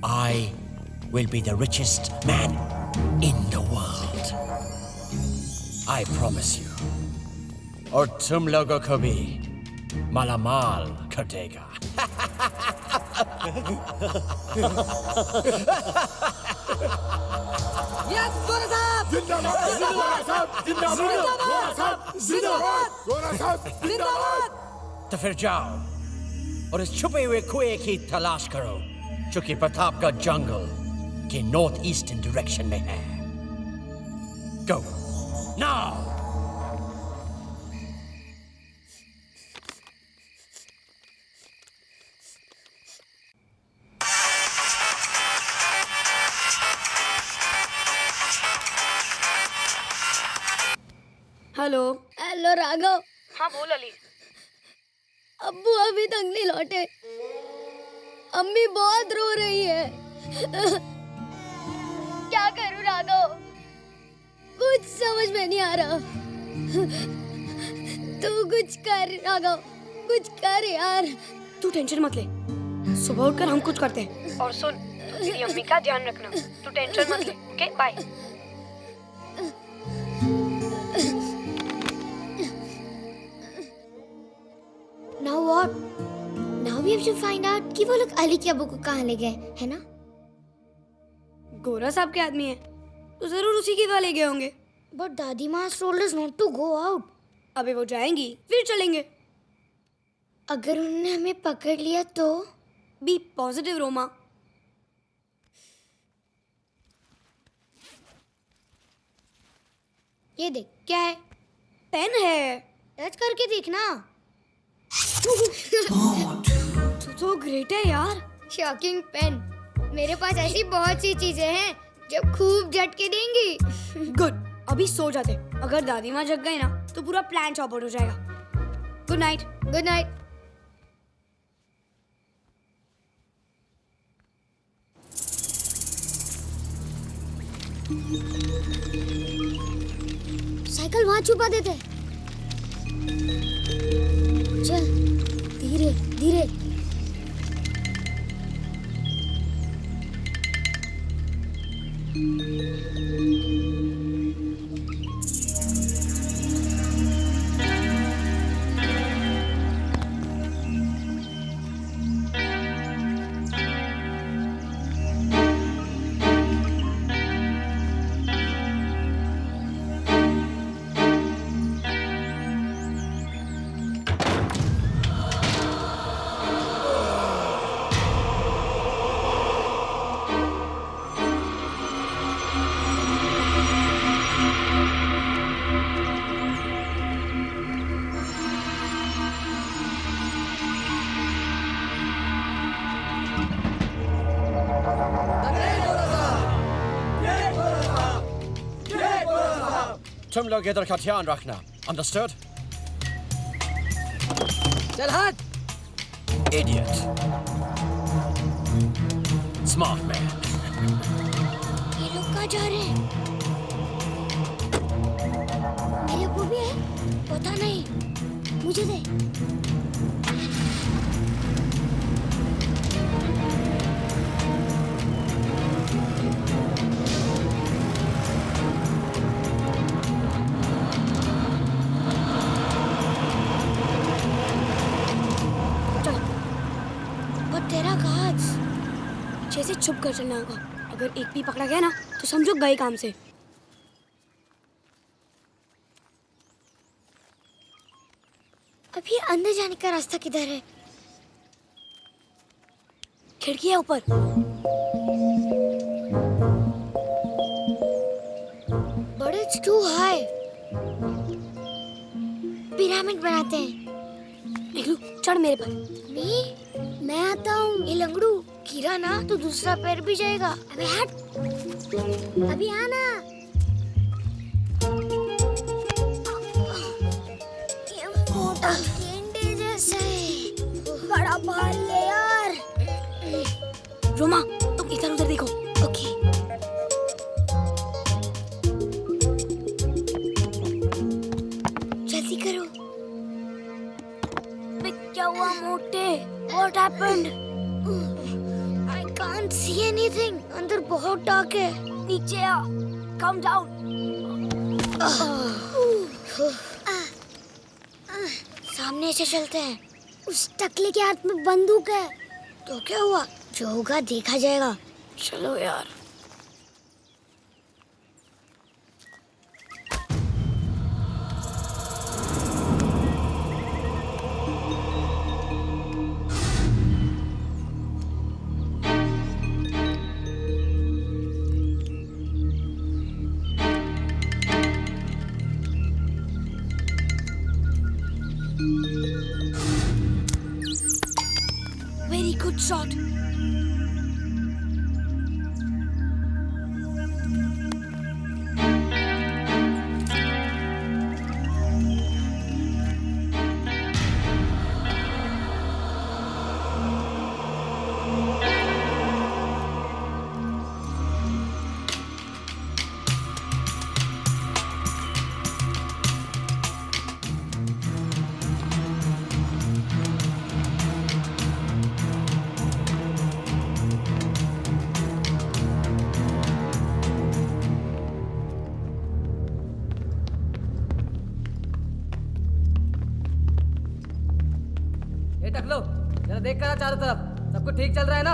I will be the richest man in the world. I promise you. और तुम लोगों को भी मालामाल कर देगा। तो फिर जाओ और इस छुपे हुए कुएं की तलाश करो जो कि प्रतापगढ़ जंगल के नॉर्थ ईस्टर्न डायरेक्शन में है। Go now. Hello. Hello Raghav. हाँ बोल अली। अब्बू अभी तक नहीं लौटे। अम्मी बहुत रो रही है। क्या करूं राघव, कुछ समझ में नहीं आ रहा। तू कुछ कर राघव, कुछ कर यार। तू टेंशन मत ले, सुबह उठकर हम कुछ करते हैं। और सुन, तेरी अम्मी का ध्यान रखना। तू टेंशन मत ले। Okay bye. Now what? Now we have to find out कि वो लोग अली के अब्बू को कहाँ ले गए, है ना? गोरा साहब के आदमी है तो जरूर उसी के वहाँ ले गए होंगे। But दादी माँ told us not to go out. अबे वो जाएंगी फिर चलेंगे। अगर उन्होंने हमें पकड़ लिया तो? Be positive Roma. ये देख क्या है? पेन है, टच करके देखना। तू तो ग्रेट है यार। Shocking pen. मेरे पास ऐसी बहुत सी चीजें हैं जो खूब झटके देंगी। गुड, अभी सो जाते। अगर दादी माँ जग गई ना तो पूरा प्लान चौपट हो जाएगा। Good night. Good night. Cycle वहां छुपा देते। चल धीरे धीरे। तुम लोग इधर का ध्यान रखना। Understood? चल हट। Idiot. Smart man. ये लोग कहाँ जा रहे हैं? मेरे अब्बू भी है? पता नहीं। मुझे दे। अच्छे से छुप कर चलना होगा। अगर एक भी पकड़ा गया ना तो समझो गए काम से। अभी अंदर जाने का रास्ता किधर है? खिड़की है ऊपर। But it's too high. Pyramid बनाते हैं। निकलू, चढ़ मेरे पर। मैं आता हूँ। ये लंगड़ू गिरा ना तो दूसरा पैर भी जाएगा। अबे हट। अभी आना। ये मोटा संभाल ले यार। रोमा तुम इधर उधर देखो। ओके। जल्दी करो। क्या हुआ मोटे? What happened? I can't see anything. अंदर बहुत डार्क है। नीचे आ। Come down. सामने से चलते हैं। उस टकले के हाथ में बंदूक है। तो क्या हुआ? जो होगा देखा जाएगा। चलो यार। Very good shot. ये टकलो जरा देख कर चारों तरफ सब कुछ ठीक चल रहा है ना?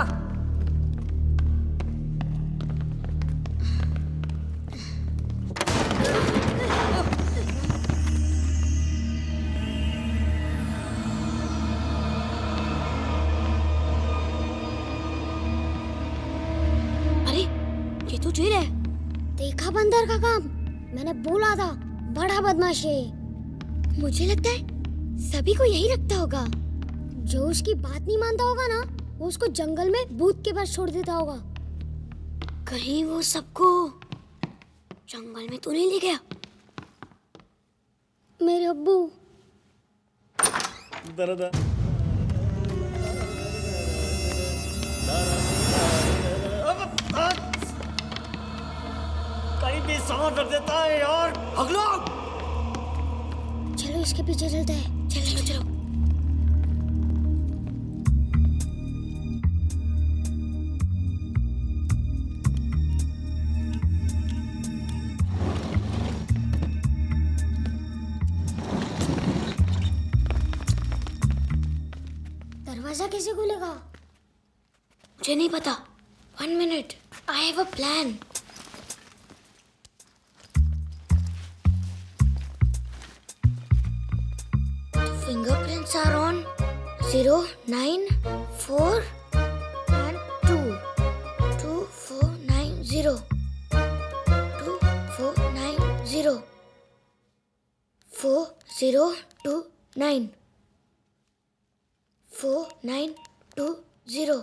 अरे ये तो जेल है। देखा बंदर का काम। मैंने बोला था बड़ा बदमाश है। मुझे लगता है सभी को यही लगता होगा। जो उसकी बात नहीं मानता होगा ना, वो उसको जंगल में भूत के पास छोड़ देता होगा। कहीं वो सबको जंगल में तो नहीं ले गया? मेरे अब्बू। कहीं भी सांस रख देता है यार। अगला चलो इसके पीछे चलते हैं। चलो चलो। दरवाजा कैसे खुलेगा? मुझे नहीं पता। 1 minute. I have a plan. Fingerprints are on 0, 9, 4 and 2. 2, 4, 9, 0. 2, 4, 9, 0. 4, 0, 2, 9. 4, 9, 2, 0.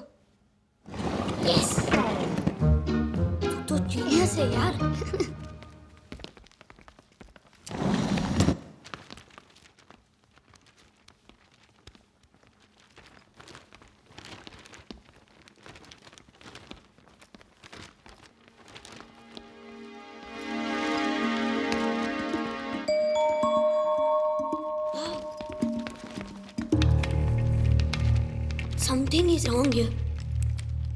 Yes. तो जीनियस है यार। Something is wrong here.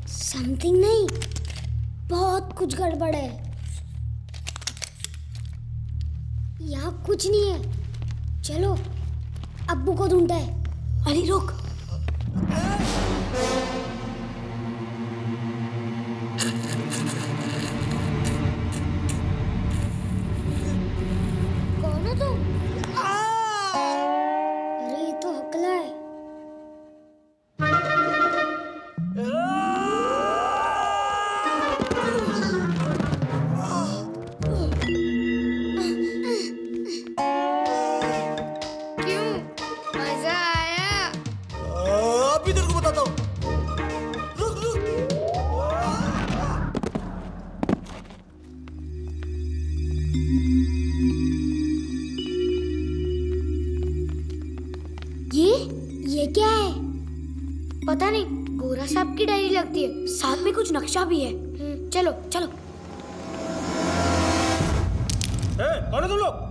Something नहीं, बहुत कुछ गड़बड़ है। यहाँ कुछ नहीं है। चलो अब्बू को ढूंढते हैं। अली रुक। कौन हो तुम? अरे ये तो हकला है। ये क्या है? पता नहीं, गोरा साहब की डायरी लगती है। साथ में कुछ नक्शा भी है। चलो चलो। कौन है तुम लोग?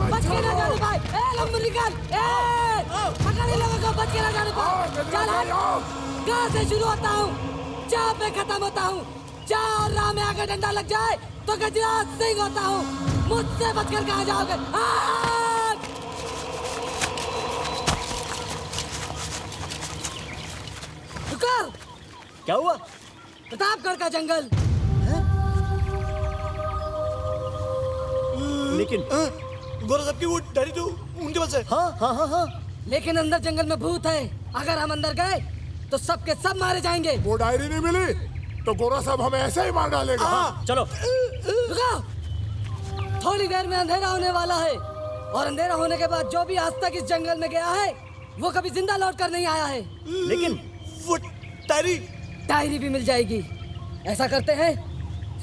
बच के ना जाने पाए। लंबू निकाल। पकड़ इन लोगों को, बच के ना जाने पाए। चल कहाँ से शुरू होता हूँ, जहाँ पे खत्म होता हूँ। जहाँ राह में आकर डंडा लग जाए तो गजराज सिंह होता हूँ। मुझसे बचकर कहाँ जाओगे? रुको। क्या हुआ? प्रतापगढ़ का जंगल। लेकिन गोरा साहब की वो डायरी तो उनके पास है। हाँ। लेकिन अंदर जंगल में भूत है। अगर हम अंदर गए तो सबके सब मारे जाएंगे। वो डायरी नहीं मिली तो गोरा साहब हमें ऐसे ही मार डालेगा। चलो। रुको। थोड़ी देर में अंधेरा होने वाला है और अंधेरा होने के बाद जो भी आज तक इस जंगल में गया है वो कभी जिंदा लौट कर नहीं आया है। लेकिन वो डायरी भी मिल जाएगी। ऐसा करते हैं,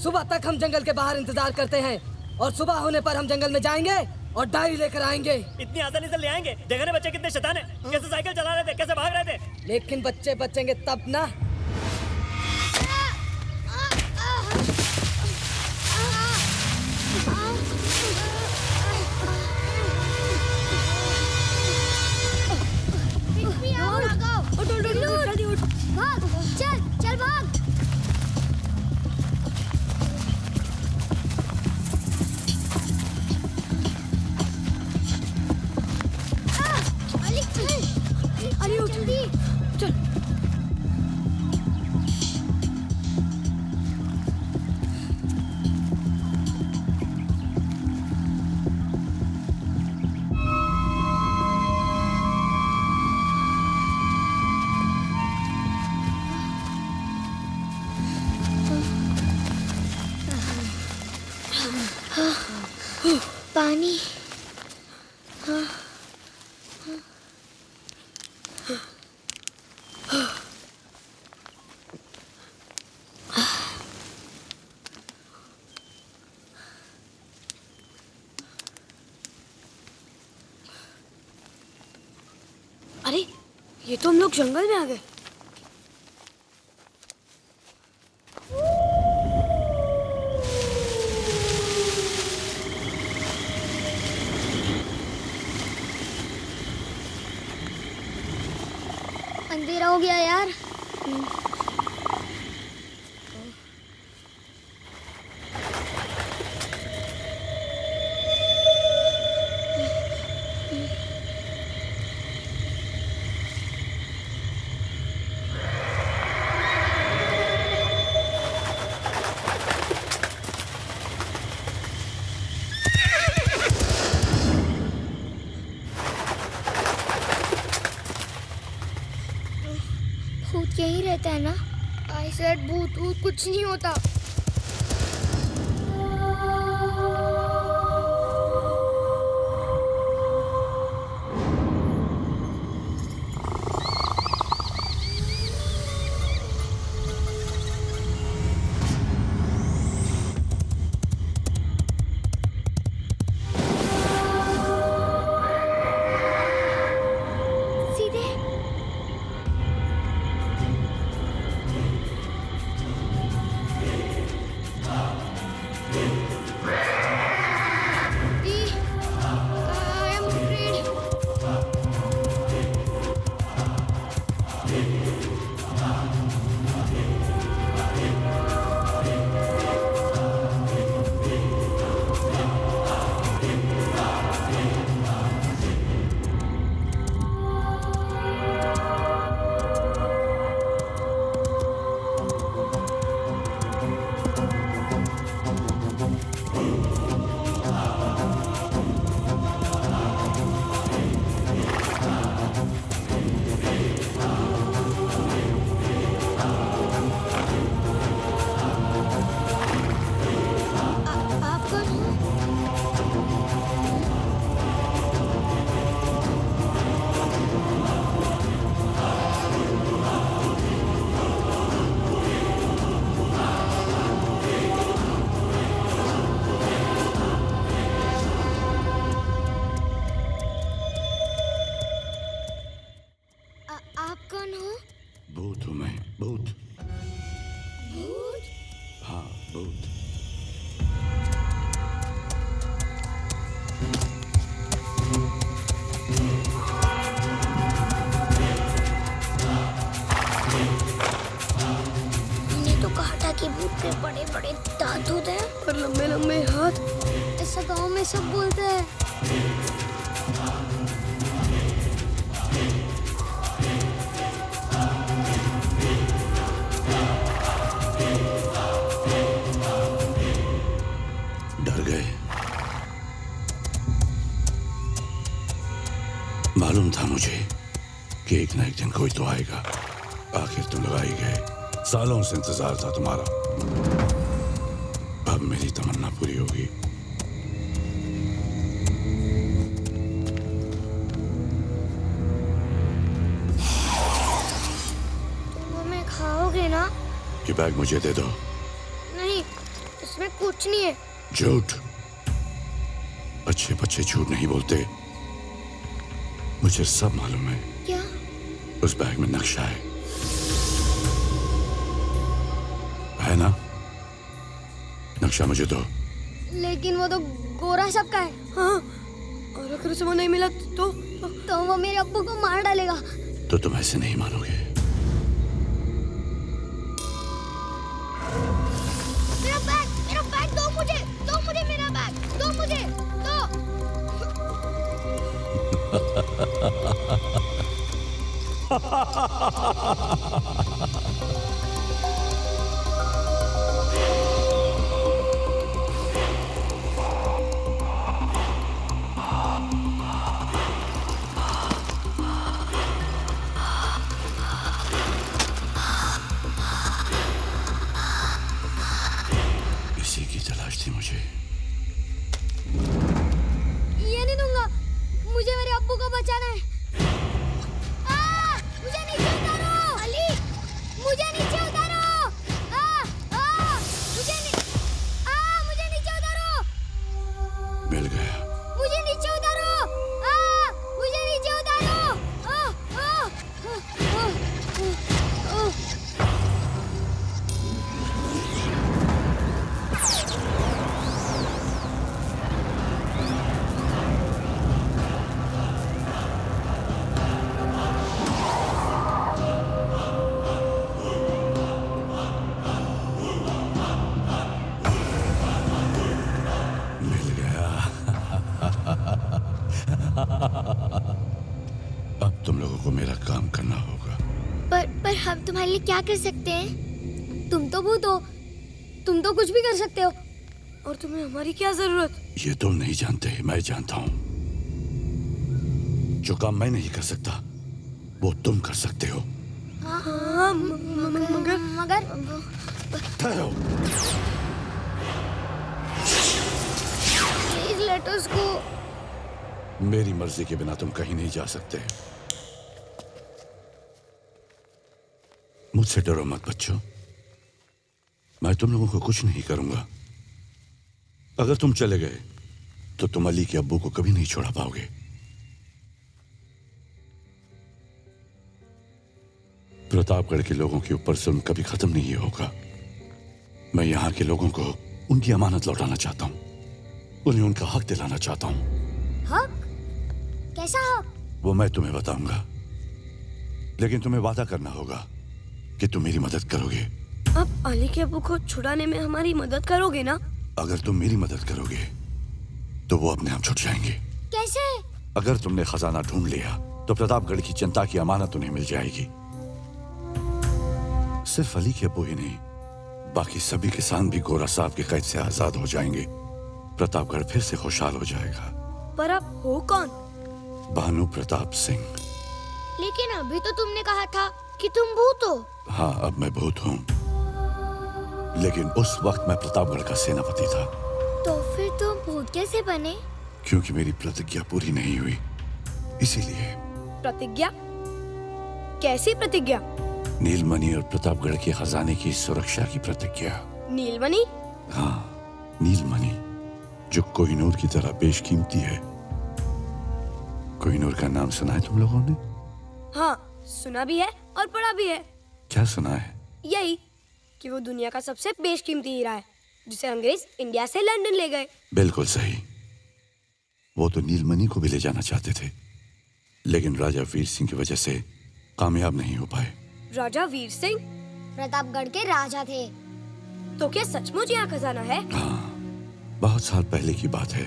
सुबह तक हम जंगल के बाहर इंतजार करते हैं और सुबह होने पर हम जंगल में जाएंगे और डायरी लेकर आएंगे। इतनी आसानी से ले आएंगे? देखा ना बच्चे कितने शैतान हैं, कैसे साइकिल चला रहे थे, कैसे भाग रहे थे। लेकिन बच्चे बचेंगे तब ना। जल्दी उठ, भाग, चल भाग। अली उठ जल्दी चल। पानी। अरे ये तो हम लोग जंगल में आ गए। हो गया यार? भूत यहीं रहता है ना? आई सेड भूत भूत कुछ नहीं होता। सीधे I am afraid. आप कौन हो? आप कौन हो? भूत हूं मैं, भूत। भूत? हाँ, भूत। मैंने तो कहा था कि भूत के बड़े बड़े दांत होते हैं और लंबे लंबे हाथ। ऐसा गांव में सब बोलते हैं। डर गए? मालूम था मुझे कि एक ना एक दिन कोई तो आएगा। आखिर तुम लोग आ ही गए। सालों से इंतजार था तुम्हारा। अब मेरी तमन्ना पूरी होगी। तुम हमें खाओगे ना? ये बैग मुझे दे दो। नहीं, इसमें कुछ नहीं है। झूठ। अच्छे बच्चे झूठ नहीं बोलते। मुझे सब मालूम है। क्या? उस बैग में नक्शा है ना? नक्शा मुझे दो। लेकिन वो तो गोरा सबका है। हाँ, और अगर उसे वो नहीं मिला तो वो मेरे अब्बू को मार डालेगा। तो तुम ऐसे नहीं मानोगे। मेरा बैग दो मुझे मेरा बैग दो मुझे, दो। इसी की तलाश थी मुझे। ये नहीं दूंगा, मुझे मेरे अब्बू को बचाना है। मुझे नीचे उतारो। अली, को मेरा काम करना होगा। पर हम तुम्हारे लिए क्या कर सकते हैं? तुम तो भूत हो, तुम तो कुछ भी कर सकते हो। और तुम्हें हमारी क्या जरूरत? ये तुम नहीं जानते, मैं जानता हूं। जो काम मैं नहीं कर सकता वो तुम कर सकते हो। हाँ, मगर ठहरो। प्लीज लेट अस गो। मेरी मर्जी के बिना तुम कहीं नहीं जा सकते। मुझसे डरो मत बच्चों, मैं तुम लोगों को कुछ नहीं करूंगा। अगर तुम चले गए तो तुम अली के अब्बू को कभी नहीं छोड़ा पाओगे। प्रतापगढ़ के लोगों के ऊपर जुल्म कभी खत्म नहीं होगा। मैं यहाँ के लोगों को उनकी अमानत लौटाना चाहता हूँ, उन्हें उनका हक दिलाना चाहता हूँ। हक? कैसा हक? वो मैं तुम्हें बताऊंगा, लेकिन तुम्हें वादा करना होगा कि तुम मेरी मदद करोगे। अब अली के अब्बू को छुड़ाने में हमारी मदद करोगे ना? अगर तुम मेरी मदद करोगे तो वो अपने आप छुट जाएंगे। कैसे? अगर तुमने खजाना ढूंढ लिया तो प्रतापगढ़ की जनता की अमानत उन्हें मिल जाएगी। सिर्फ अली के अब्बू ही नहीं, बाकी सभी किसान भी गोरा साहब के कैद से आजाद हो जाएंगे। प्रतापगढ़ फिर से खुशहाल हो जाएगा। पर आप हो कौन? भानु प्रताप सिंह। लेकिन अभी तो तुमने कहा था कि तुम भूत हो। हाँ, अब मैं भूत हूँ, लेकिन उस वक्त मैं प्रतापगढ़ का सेनापति था। तो फिर तुम भूत कैसे बने? क्योंकि मेरी प्रतिज्ञा पूरी नहीं हुई, इसीलिए। प्रतिज्ञा? कैसी प्रतिज्ञा? नीलमणि और प्रतापगढ़ के खजाने की सुरक्षा की प्रतिज्ञा। नीलमणि? हाँ, नीलमणि, जो कोहिनूर की तरह बेशकीमती है। कोहिनूर का नाम सुना है तुम लोगों ने? हाँ, सुना भी है और पढ़ा भी है। क्या सुना है? यही कि वो दुनिया का सबसे बेशकीमती हीरा है, जिसे अंग्रेज इंडिया से लंदन ले गए। बिल्कुल सही। वो तो नीलमणि को भी ले जाना चाहते थे, लेकिन राजा वीर सिंह की वजह से कामयाब नहीं हो पाए। राजा वीर सिंह प्रतापगढ़ के राजा थे। तो क्या सचमुच यहाँ खजाना है? हाँ, बहुत साल पहले की बात है।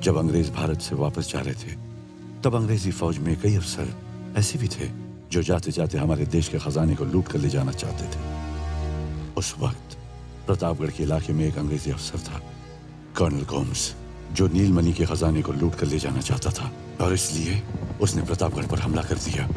जब अंग्रेज भारत से वापस जा रहे थे, तब अंग्रेजी फौज में कई अफसर ऐसे भी थे जो जाते जाते हमारे देश के खजाने को लूट कर ले जाना चाहते थे। उस वक्त प्रतापगढ़ के इलाके में एक अंग्रेजी अफसर था, कर्नल गोम्स, जो नीलमणि के खजाने को लूट कर ले जाना चाहता था, और इसलिए उसने प्रतापगढ़ पर हमला कर दिया।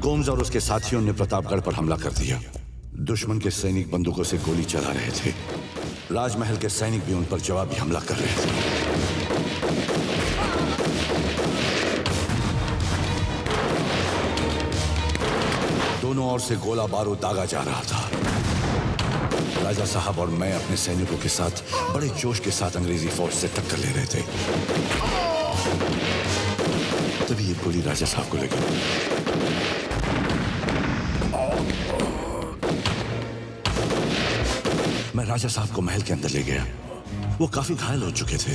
गोम्स और उसके साथियों ने प्रतापगढ़ पर हमला कर दिया। दुश्मन के सैनिक बंदूकों से गोली चला रहे थे। राजमहल के सैनिक भी उन पर जवाबी हमला कर रहे थे। दोनों ओर से गोला बारूद दागा जा रहा था। राजा साहब और मैं अपने सैनिकों के साथ बड़े जोश के साथ अंग्रेजी फौज से टक्कर ले रहे थे। तभी एक गोली राजा साहब को लगी। मैं राजा साहब को महल के अंदर ले गया। वो काफी घायल हो चुके थे।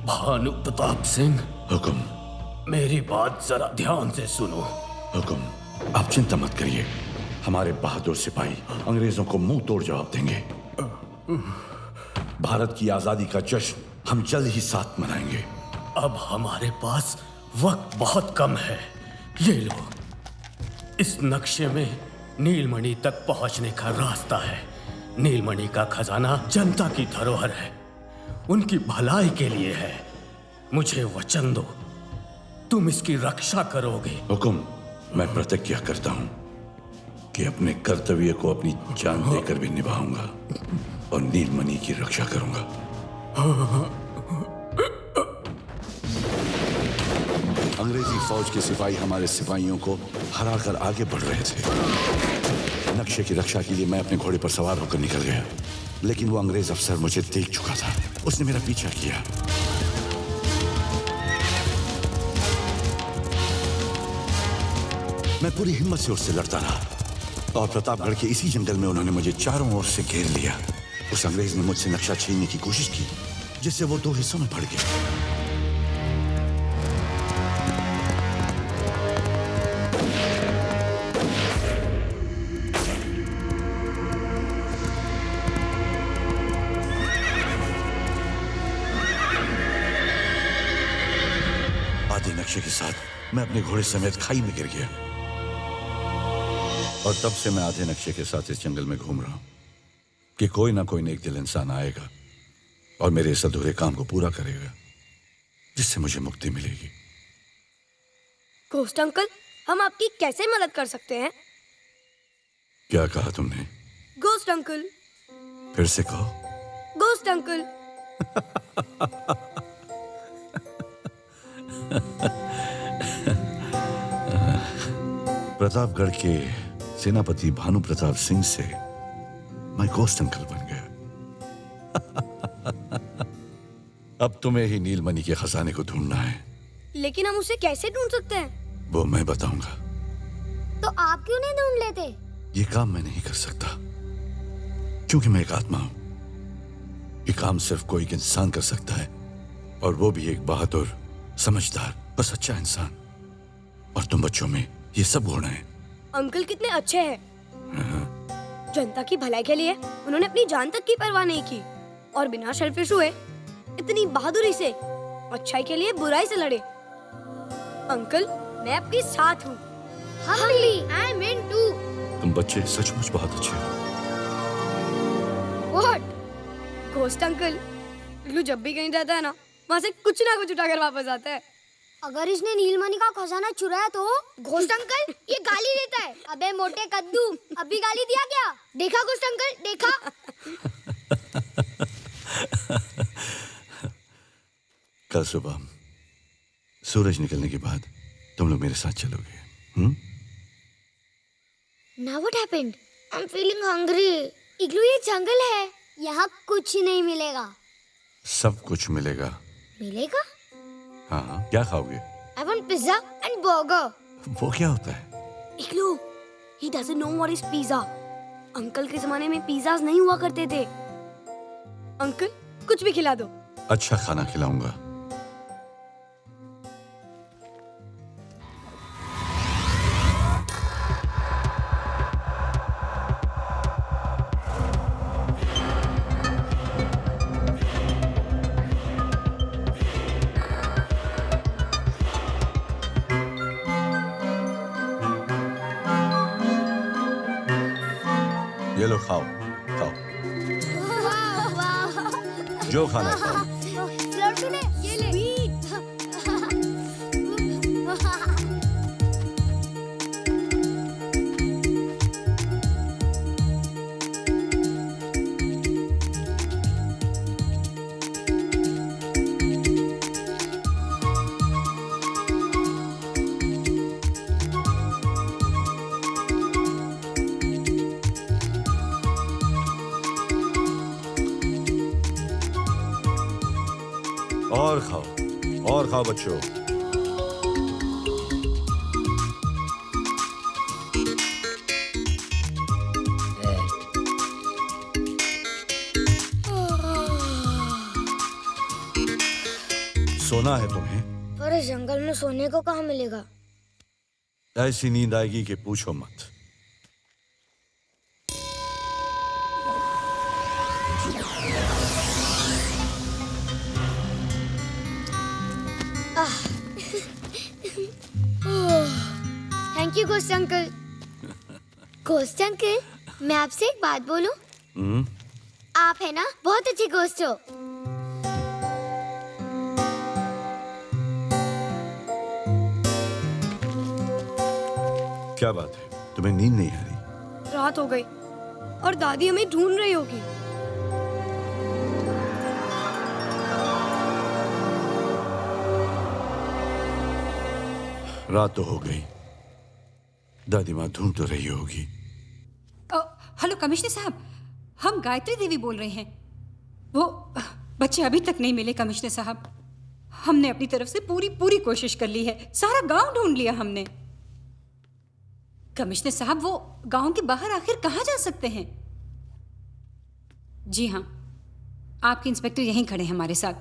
भानु प्रताप सिंह, हुकुम। मेरी बात जरा ध्यान से सुनो। हुकुम, आप चिंता मत करिए। हमारे बहादुर सिपाही अंग्रेजों को मुंह तोड़ जवाब देंगे। भारत की आजादी का जश्न हम जल्द ही साथ मनाएंगे। अब हमारे पास वक्त बहुत कम है। ये लो, इस नक्शे में नीलमणि तक पहुंचने का रास्ता है। नीलमणि का खजाना जनता की धरोहर है, उनकी भलाई के लिए है। मुझे वचन दो, तुम इसकी रक्षा करोगे। हुकुम, मैं प्रतिज्ञा करता हूं कि अपने कर्तव्य को अपनी जान देकर भी निभाऊंगा और नीलमणि की रक्षा करूंगा। अंग्रेजी फौज के सिपाही हमारे सिपाहियों को हराकर आगे बढ़ रहे थे। नक्शे की रक्षा के लिए मैं अपने घोड़े पर सवार होकर निकल गया। लेकिन वो अंग्रेज अफसर मुझे देख चुका था। उसने मेरा पीछा किया। मैं पूरी हिम्मत से उससे लड़ता रहा और प्रतापगढ़ के इसी जंगल में उन्होंने मुझे चारों ओर से घेर लिया। उस अंग्रेज ने मुझसे नक्शा छीनने की कोशिश की, जिससे वो 2 हिस्सों में पड़ गया। आधे नक्शे के साथ मैं अपने घोड़े समेत खाई में गिर गया और तब से मैं आधे नक्शे के साथ इस जंगल में घूम रहा हूं कि कोई ना कोई नेक दिल इंसान आएगा और मेरे इस अधूरे काम को पूरा करेगा, जिससे मुझे मुक्ति मिलेगी। घोस्ट अंकल, हम आपकी कैसे मदद कर सकते हैं? क्या कहा तुमने? Ghost uncle. फिर से कहो। Ghost uncle. प्रतापगढ़ के सेनापति भानु प्रताप सिंह से मैं घोस्ट अंकल बन गया। अब तुम्हें ही नीलमणि के खजाने को ढूंढना है। लेकिन हम उसे कैसे ढूंढ सकते हैं? वो मैं बताऊंगा। तो आप क्यों नहीं ढूंढ लेते? ये काम मैं नहीं कर सकता, क्योंकि मैं एक आत्मा हूं। ये काम सिर्फ कोई एक इंसान कर सकता है, और वो भी एक बहादुर, समझदार और सच्चा इंसान। और तुम बच्चों में ये सब गुण हैं। अंकल कितने अच्छे हैं। जनता की भलाई के लिए उन्होंने अपनी जान तक की परवाह नहीं की और बिना सेल्फिश हुए इतनी बहादुरी से अच्छाई के लिए बुराई से लड़े। अंकल, मैं आपके साथ हूँ। हम भी। I mean too. तुम बच्चे सचमुच बहुत अच्छे हो। व्हाट? घोस्ट अंकल, इग्लू जब भी कहीं जाता है ना, वहाँ से कुछ ना कुछ उठाकर वापस आता है। अगर इसने नीलमणि का खजाना चुराया तो? घोस्ट अंकल, ये गाली देता है। अबे मोटे कद्दू, अभी गाली दिया क्या? देखा घोस्ट अंकल, देखा? कल सुबह सूरज निकलने के बाद तुम लोग मेरे साथ चलोगे। Now what happened? I'm feeling hungry. इग्लू, ये जंगल है, यहाँ कुछ नहीं मिलेगा। सब कुछ मिलेगा। मिलेगा? हाँ, क्या खाओगे? I want pizza and burger. वो क्या होता है? इग्लू, he doesn't know what is pizza. Uncle के जमाने में पिज़्ज़ास नहीं हुआ करते थे। अंकल, कुछ भी खिला दो। अच्छा खाना खिलाऊंगा। ये लो, खाओ खाओ, जो खाना है खाओ। लड्डू ले, ये ले। और खाओ बच्चों। सोना है तुम्हें? पर इस जंगल में सोने को कहाँ मिलेगा? ऐसी नींद आएगी कि पूछो मत। Thank you ghost uncle. Ghost uncle, मैं आपसे एक बात बोलूं? आप है ना बहुत अच्छे घोस्ट हो। क्या बात है, तुम्हें नींद नहीं आ रही? रात हो गई और दादी हमें ढूंढ रही होगी। रात तो हो गई, दादी माँ ढूंढ तो रही होगी। हेलो कमिश्नर साहब, हम गायत्री देवी बोल रहे हैं। वो बच्चे अभी तक नहीं मिले कमिश्नर साहब। हमने अपनी तरफ से पूरी कोशिश कर ली है, सारा गांव ढूंढ लिया हमने। कमिश्नर साहब, वो गांव के बाहर आखिर कहां जा सकते हैं? जी हाँ, आपके इंस्पेक्टर यहीं खड़े हैं हमारे साथ,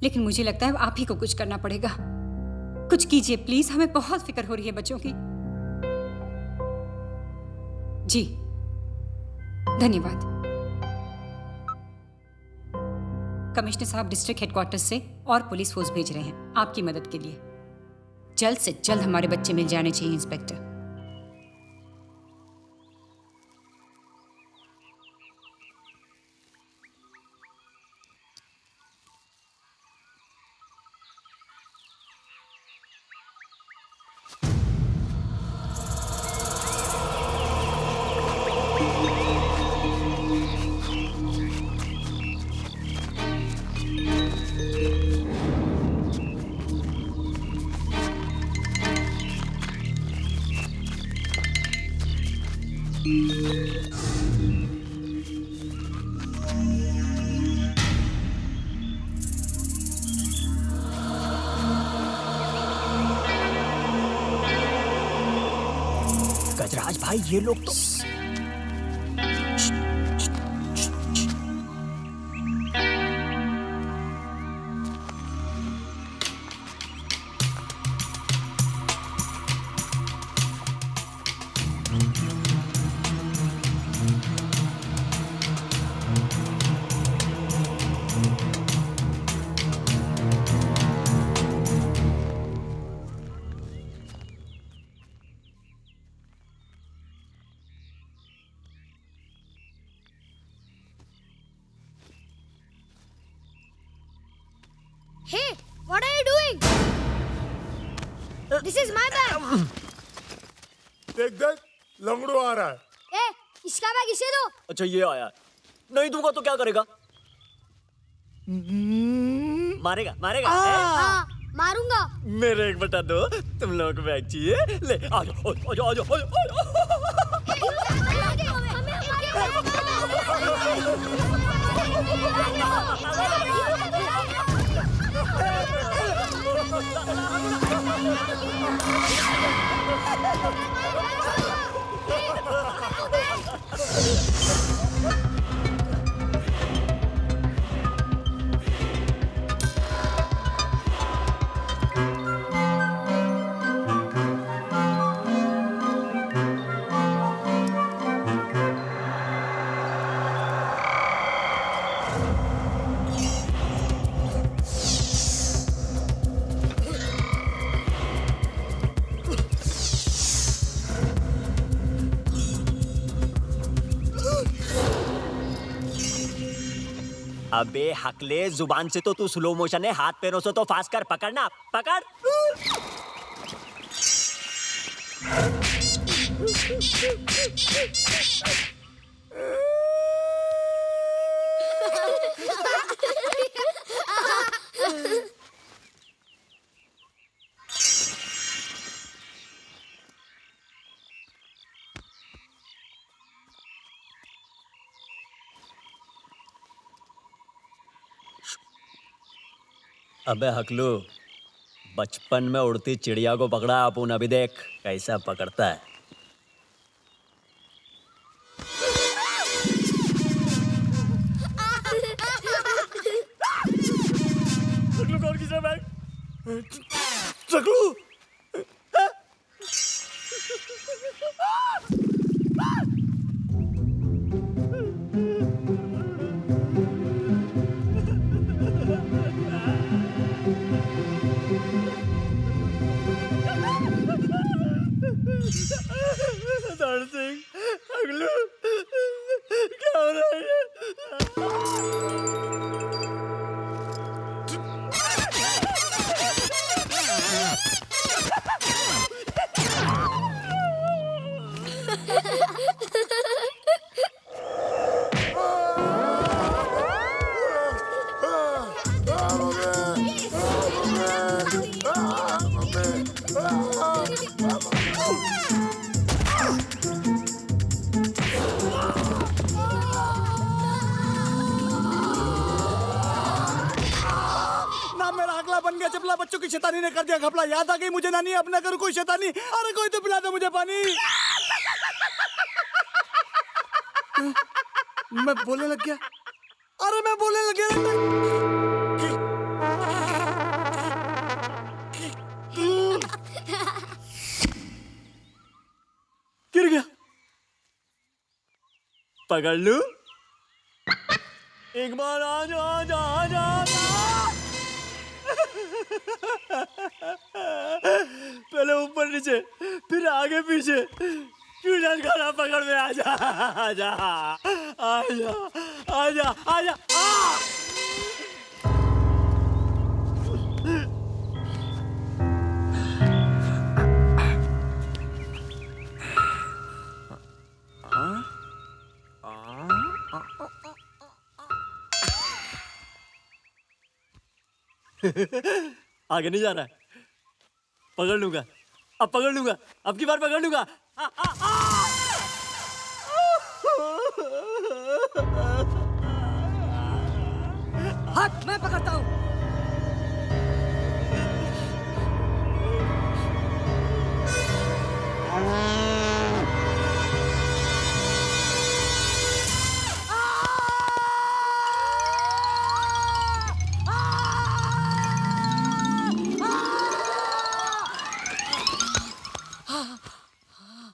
लेकिन मुझे लगता है आप ही को कुछ करना पड़ेगा। कुछ कीजिए प्लीज, हमें बहुत फिक्र हो रही है बच्चों की। जी धन्यवाद। कमिश्नर साहब डिस्ट्रिक्ट हेडक्वार्टर्स से और पुलिस फोर्स भेज रहे हैं आपकी मदद के लिए। जल्द से जल्द हमारे बच्चे मिल जाने चाहिए इंस्पेक्टर। गजराज भाई, ये लोग तो Hey, what are you doing? This is my bag. देख देख, लंगड़ू आ रहा है। ए, इसका बैग इसे दो। अच्छा ये आया, नहीं दूंगा तो क्या करेगा? मारेगा मारेगा। हाँ, मारूंगा। मेरे एक बता दो, तुम लोगों को बैग चाहिए? ले आ जाओ आ जाओ आ जाओ। अबे हकले, जुबान से तो तू स्लो मोशन है, हाथ पैरों से तो फास्ट कर। पकड़ना, पकड़। अबे हकलू, बचपन में उड़ती चिड़िया को पकड़ा अपुन, अभी देख कैसा पकड़ता है। चकलू कौन किस रहा है? चकलू क्या हो रहा है? गया चपला, बच्चों की शैतानी ने कर दिया घपला। याद आ गई मुझे नानी, अब ना करूं कोई शैतानी। अरे कोई तो पिला दो मुझे पानी। मैं बोलने लग गया, अरे मैं बोलने लग गया। गिर गया। पकड़ लू, एक बार आ जा आ जा आ जा आ जा। पहले ऊपर नीचे फिर आगे पीछे, चूड़न खाना पकड़ में आ जा आ जा आ जा आ जा आ जा। आगे नहीं जा रहा है, पकड़ लूंगा, अब पकड़ लूंगा, अब की बार पकड़ लूंगा। हट, मैं पकड़ता हूँ।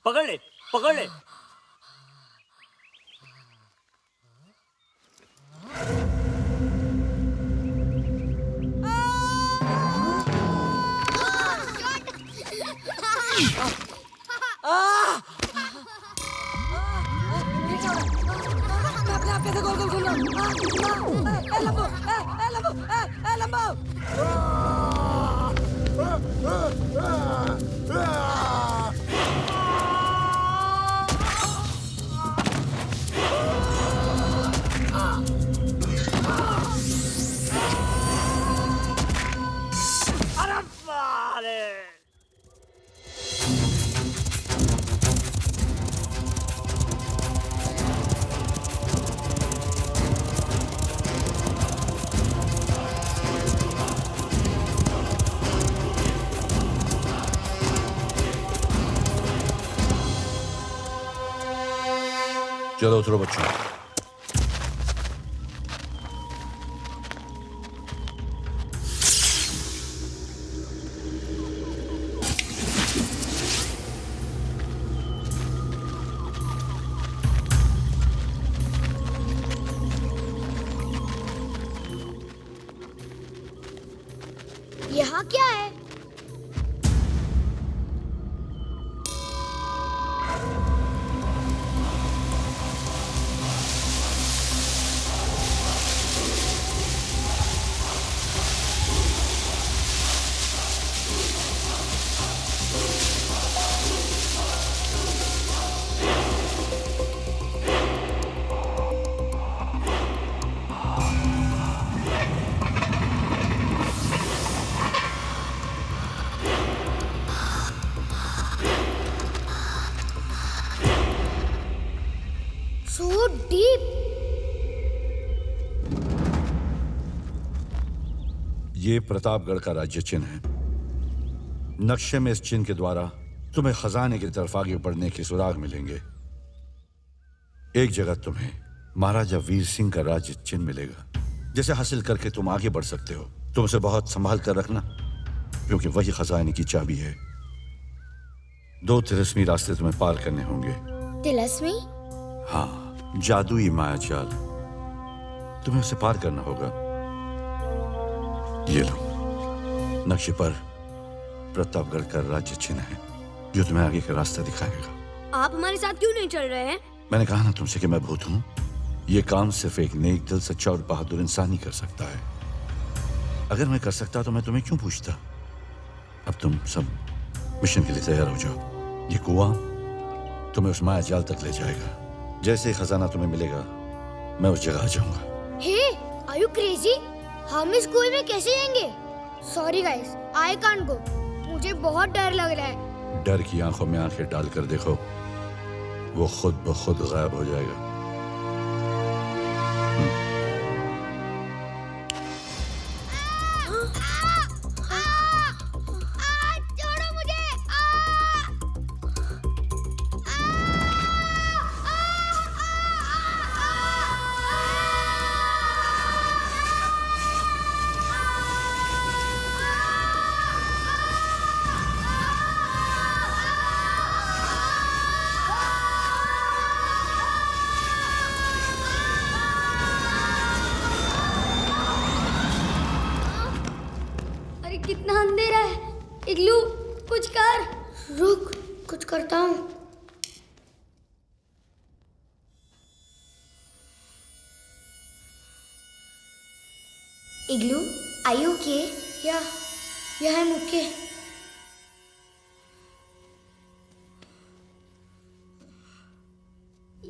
पकड़ ले, पकड़ ले। मैं अपने आप कैसे गोल गोल घूम रहा हूँ? ए लंबो, ए लंबो, ए लंबो। अरे बाले। चलो उतरो बच्चों। यहाँ क्या है? So deep. ये प्रतापगढ़ का राज्य चिन्ह है। नक्शे में इस चिन्ह के द्वारा तुम्हें खजाने की तरफ आगे बढ़ने के सुराग मिलेंगे। एक जगह तुम्हें महाराजा वीर सिंह का राज्य चिन्ह मिलेगा, जिसे हासिल करके तुम आगे बढ़ सकते हो। तुम उसे बहुत संभाल कर रखना, क्योंकि वही खजाने की चाबी है। 2 तिलस्मी रास्ते तुम्हें पार करने होंगे। तिलस्मी? हाँ, जादुई मायाजाल। तुम्हें उसे पार करना होगा। ये लो, नक्शे पर प्रतापगढ़ का राज्य चिन्ह है, जो तुम्हें आगे का रास्ता दिखाएगा। आप हमारे साथ क्यों नहीं चल रहे हैं? मैंने कहा ना तुमसे कि मैं भूत हूं। ये काम सिर्फ एक नेक दिल, सच्चा और बहादुर इंसान ही कर सकता है। अगर मैं कर सकता तो मैं तुम्हें क्यों पूछता। अब तुम सब मिशन के लिए तैयार हो जाओ। ये कुआं तुम्हें उस मायाजाल तक ले जाएगा। जैसे ही खजाना तुम्हें मिलेगा, मैं उस जगह आ जाऊंगा। हे, आर यू क्रेजी? हम इस कुएं में कैसे जाएंगे? Sorry guys, I can't go. मुझे बहुत डर लग रहा है। डर की आंखों में आंखें डालकर देखो, वो खुद ब खुद गायब हो जाएगा। इग्लू कुछ कर। रुक, कुछ करता हूँ। इग्लू, आई ओके? या आई एम ओके।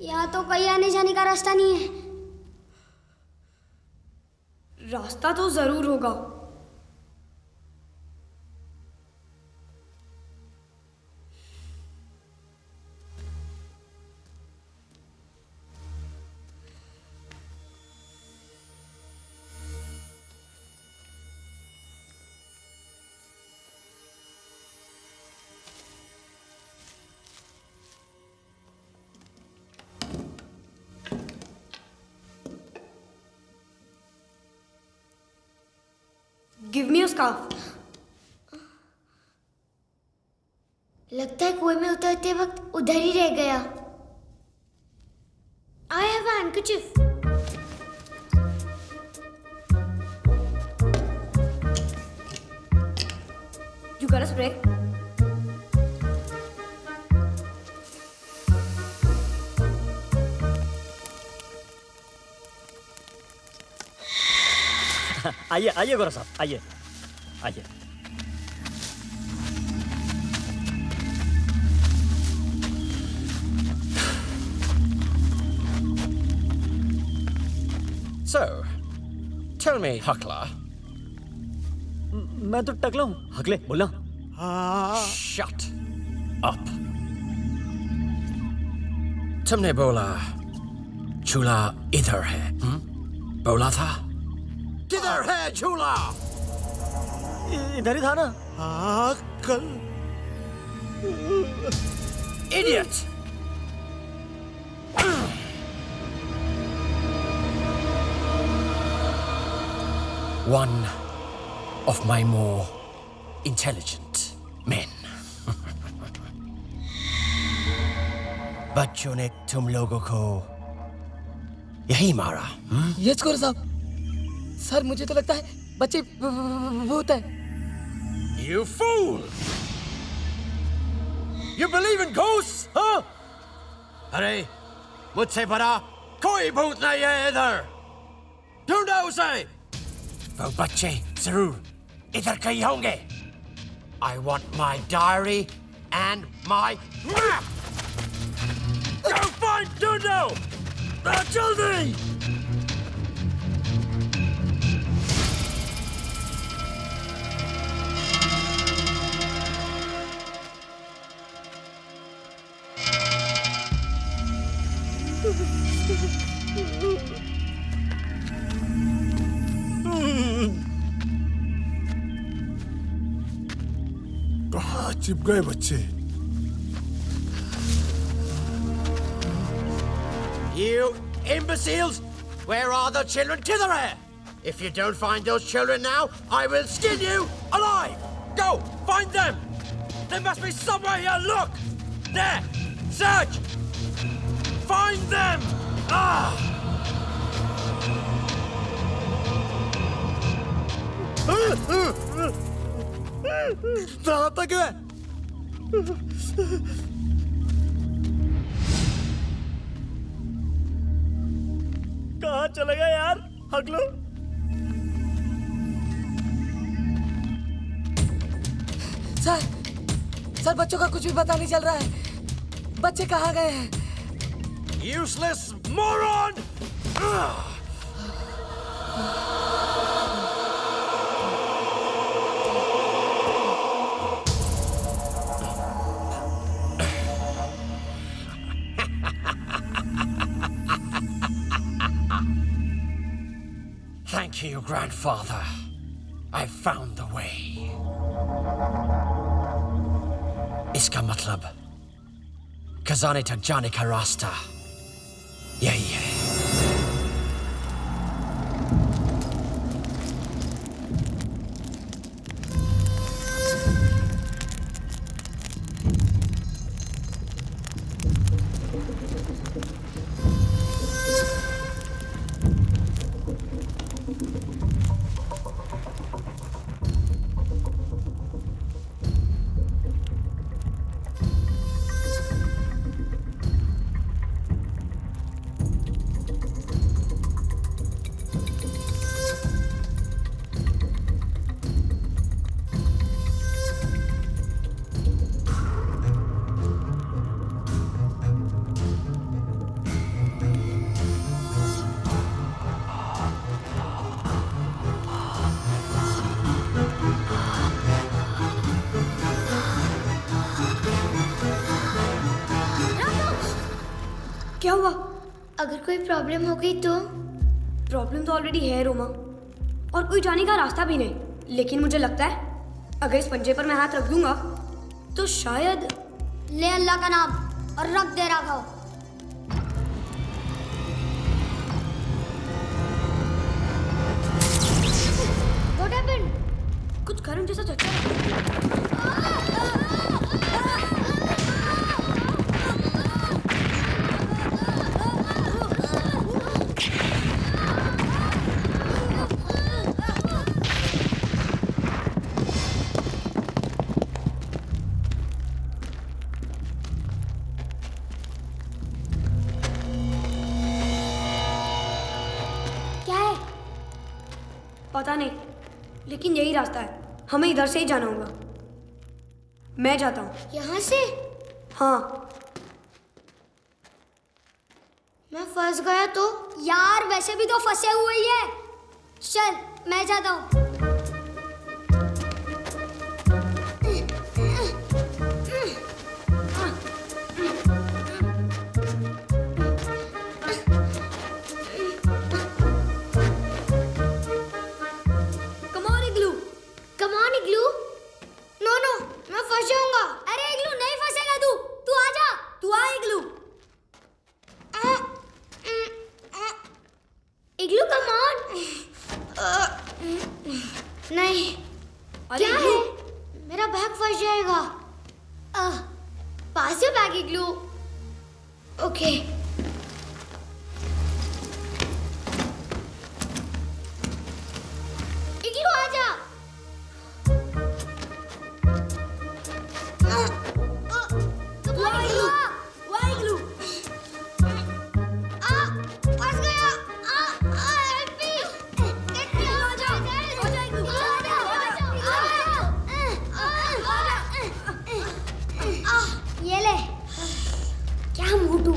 यहाँ तो कहीं आने जाने का रास्ता नहीं है। रास्ता तो जरूर होगा। Give me a scarf. लगता है कुएं में उतरते वक्त उधर ही रह गया। I have a handkerchief. You got a spray? आइए आइए गौरव साहब, आइए आइए। So, tell me, Huckler. मैं तो टकला हूँ। हकले बोलना। Shut up. तुमने बोला चूल्हा इधर है, बोला था? किधर है चूल्हा? इधर ही था ना। कल। Idiot! One of my more intelligent men. बच्चों ने तुम लोगों को यही मारा? यस गौरव साहब। सर मुझे तो लगता है बच्चे भूत है। You fool! You believe in ghosts, huh? अरे मुझसे बड़ा कोई भूत नहीं है इधर। ढूंढो उसे। वो बच्चे जरूर इधर कहीं होंगे। I want my diary and my map. Go find Dundo! जल्दी! कहाँ छिप गए बच्चे? You imbeciles! Where are the children? Kidhar hai? If you don't find those children now, I will skin you alive! Go! Find them! There must be somewhere here! Look! There! Search! Find them! Ah! कहाँ तक है? कहाँ चले गए यार हकलो? सर बच्चों का कुछ भी पता नहीं चल रहा है। बच्चे कहाँ गए हैं? Useless moron! Thank you, grandfather. I found the way. इसका मतलब खजाने तक जाने का रास्ता यही है। अगर कोई प्रॉब्लम हो गई तो? प्रॉब्लम तो ऑलरेडी है रोमा, और कोई जाने का रास्ता भी नहीं। लेकिन मुझे लगता है अगर इस पंजे पर मैं हाथ रख दूंगा तो शायद। ले अल्लाह का नाम और रख दे राघव। What happened? कुछ गर्म जैसा झटका। क्या है? पता नहीं, लेकिन यही रास्ता है। हमें इधर से ही जाना होगा। मैं जाता हूँ। यहाँ से? हाँ। मैं फंस गया तो? यार वैसे भी तो फंसे हुए ही है। चल मैं जाता हूँ। Come on, Igloo. Come on, Igloo. No, no, मैं फंस जाऊंगा। अरे इग्लू नहीं फंसेगा तू। तू आ जा। तू आ इग्लू। इग्लू कम ऑन। नहीं। क्या है? मेरा बैग फंस जाएगा। पास योर बैग इग्लू। ओके। इग्लू आ जा। ये ले। क्या मोटू?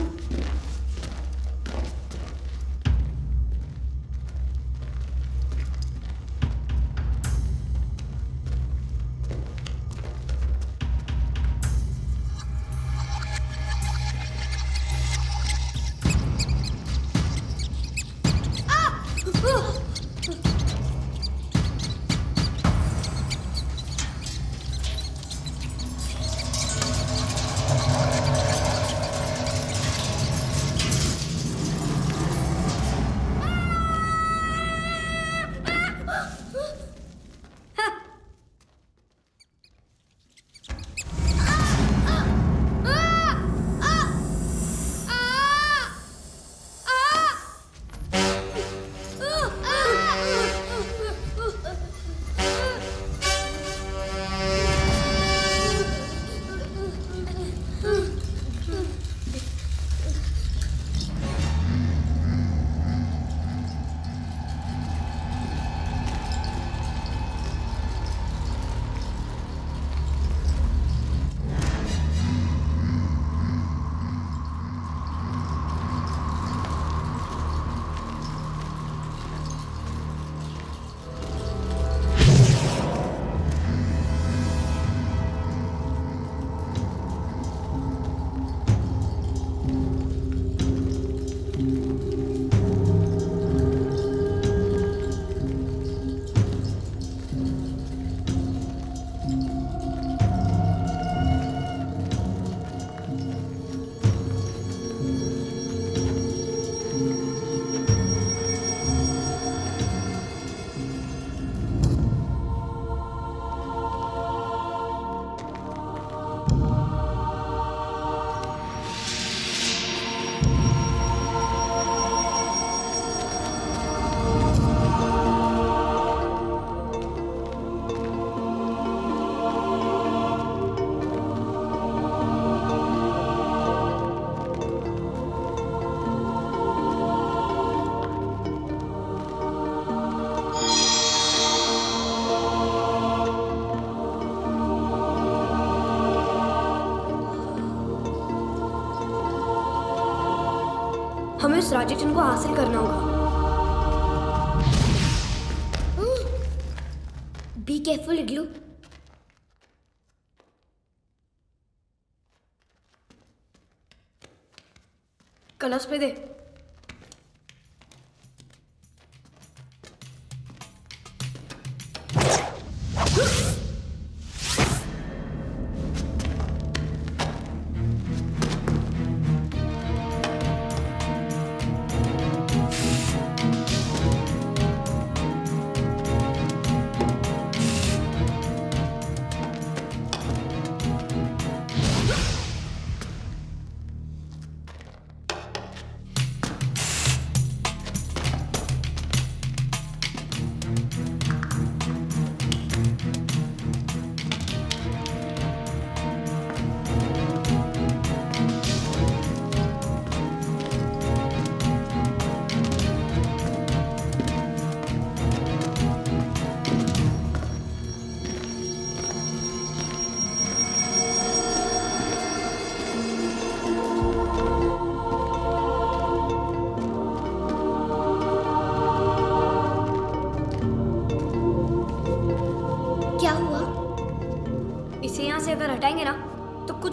हमें उस राजेचन को हासिल करना होगा। बी केयरफुल इग्लू। कलश पे दे।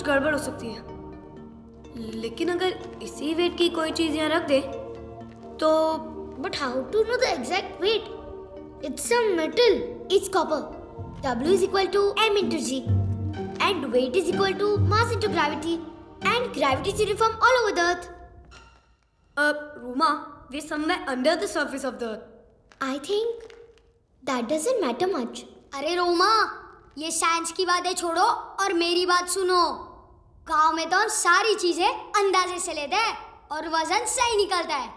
गड़बड़ हो सकती है, लेकिन अगर इसी वेट की कोई चीज यहाँ रख दे तो। But how to know the exact weight? It's some metal. It's copper. W is equal to m into g, and weight is equal to mass into gravity, and gravity is uniform all over the earth. Ruma, we're somewhere under the surface of the earth. I think that doesn't matter much. अरे रोमा, ये साइंस की बातें छोड़ो और मेरी बात सुनो। गांव में तो हम सारी चीजें अंदाजे से लेते हैं और वजन सही निकलता है।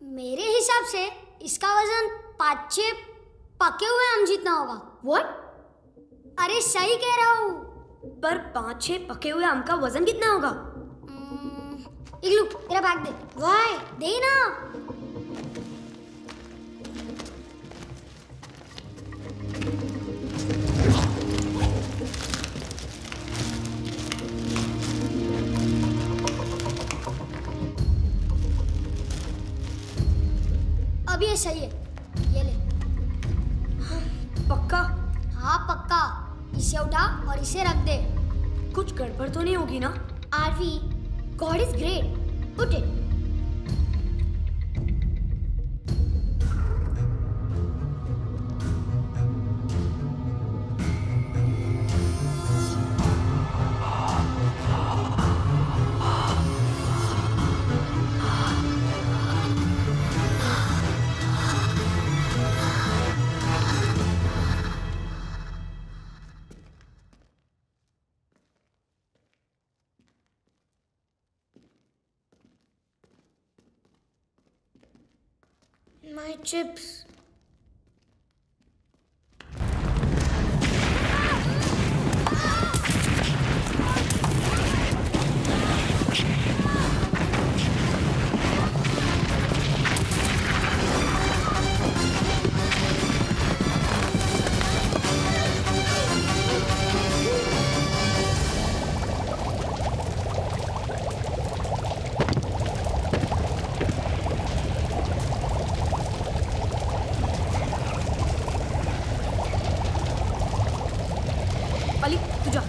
मेरे हिसाब से इसका वजन 5-6 पके हुए आम जितना होगा। What? अरे सही कह रहा हूँ। पर 5-6 पके हुए आम का वजन कितना होगा? इग्लू, तेरा बैग दे। वाई, दे ना। अब ये सही है, ये ले। पक्का? हाँ पक्का। इसे उठा और इसे रख दे। कुछ गड़बड़ तो नहीं होगी ना? Aarvi, God is great. Put it. My chips. Ali, तू जा।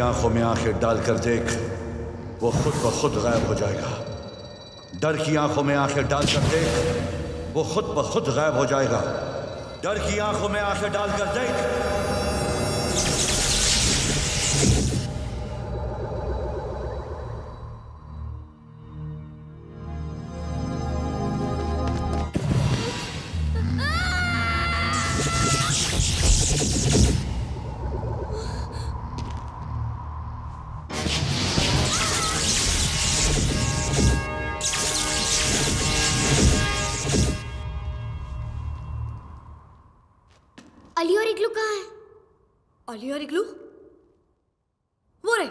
आंखों में आंखें डालकर देख, वो खुद ब खुद गायब हो जाएगा। डर की आंखों में आंखें डालकर देख, वो खुद ब खुद गायब हो जाएगा। डर की आंखों में आंखें डालकर देख। अली और इग्लू कहाँ है? अली और इग्लू? वो रे।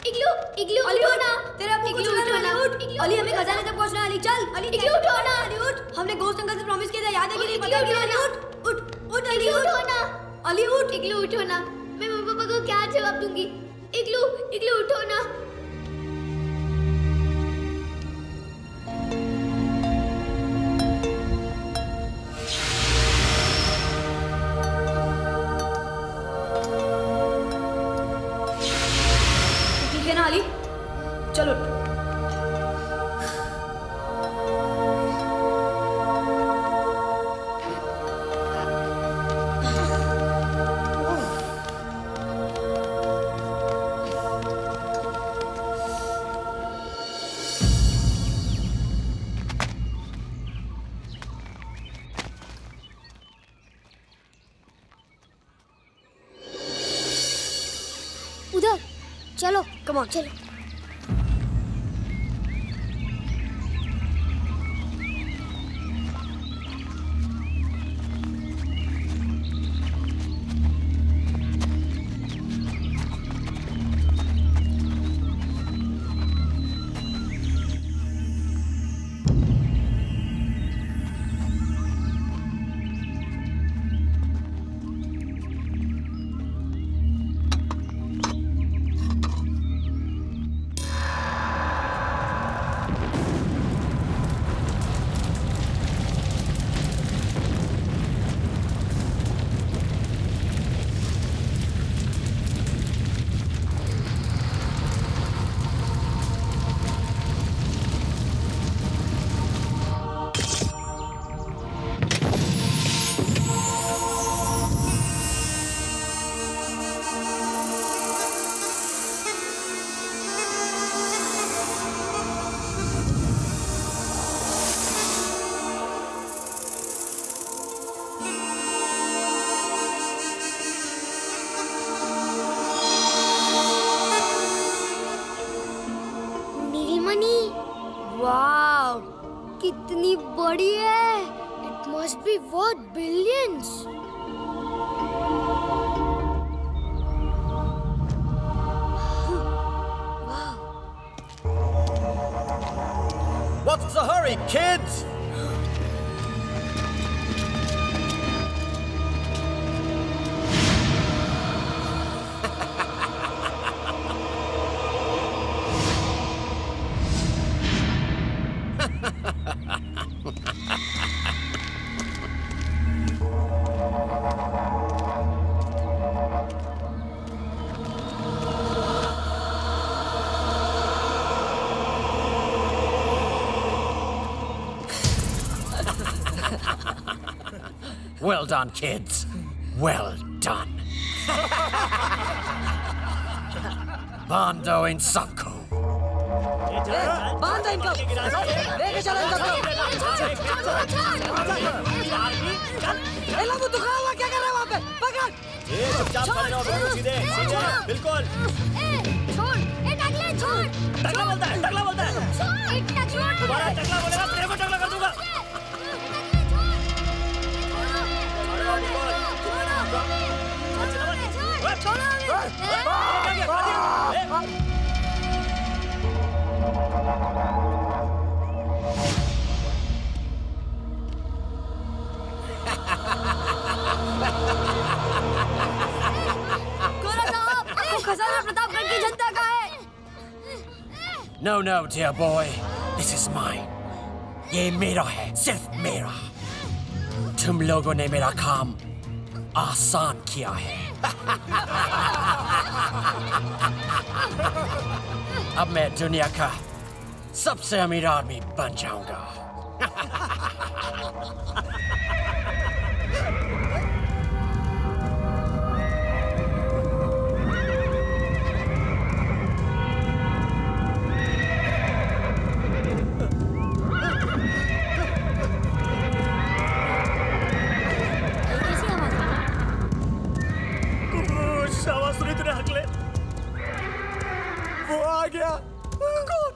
इग्लू, इग्लू अली उठो उठ ना। तेरे अपनी इग्लू कुछ उठो ना। उठ। अली हमें खजाने तक पहुंचना है। अली चल। अली इग्लू उठो ना। अली उठ। हमने घोस्ट अंकल से प्रॉमिस किया था, याद है कि नहीं? इग्लू पता है कि उठो नहीं? ना। उठ उठ उठ अली इग्लू उठ। उठो ना। अली उठ। इग्लू उठो ना। मैं मम्मी पापा को क्या जवाब दूंगी? इग्लू, इग्लू उठो ना। ठीक है ना अली? चलो उठ। उधर चलो, कम ऑन चलो। नीलमणि, वाव, कितनी बड़ी है। It must be worth billions. What's the hurry, kids? Well done, kids. Well done. Bando in Sanko. बांध दे इनको, लेके चलो इनको। एला वो दुखा हुआ क्या कर रहा है वहाँ पे? पकड़। चुपचाप खड़े रहो, बिल्कुल सीधे, सीधे, बिल्कुल। छोड़, टकला छोड़। टकला बोलता है, टकला बोलता है। छोड़। दोबारा टकला बोलेगा, तेरे को टकला कर दूंगा। खजाना प्रतापगढ़ की जनता का है। No, no, dear boy. This is mine. ये मेरा है, सिर्फ मेरा। तुम लोगों ने मेरा काम आसान किया है। अब मैं दुनिया का सबसे अमीर आदमी बन जाऊंगा। शाबाश सुनी तेरे हकले। वो आ गया। कौन?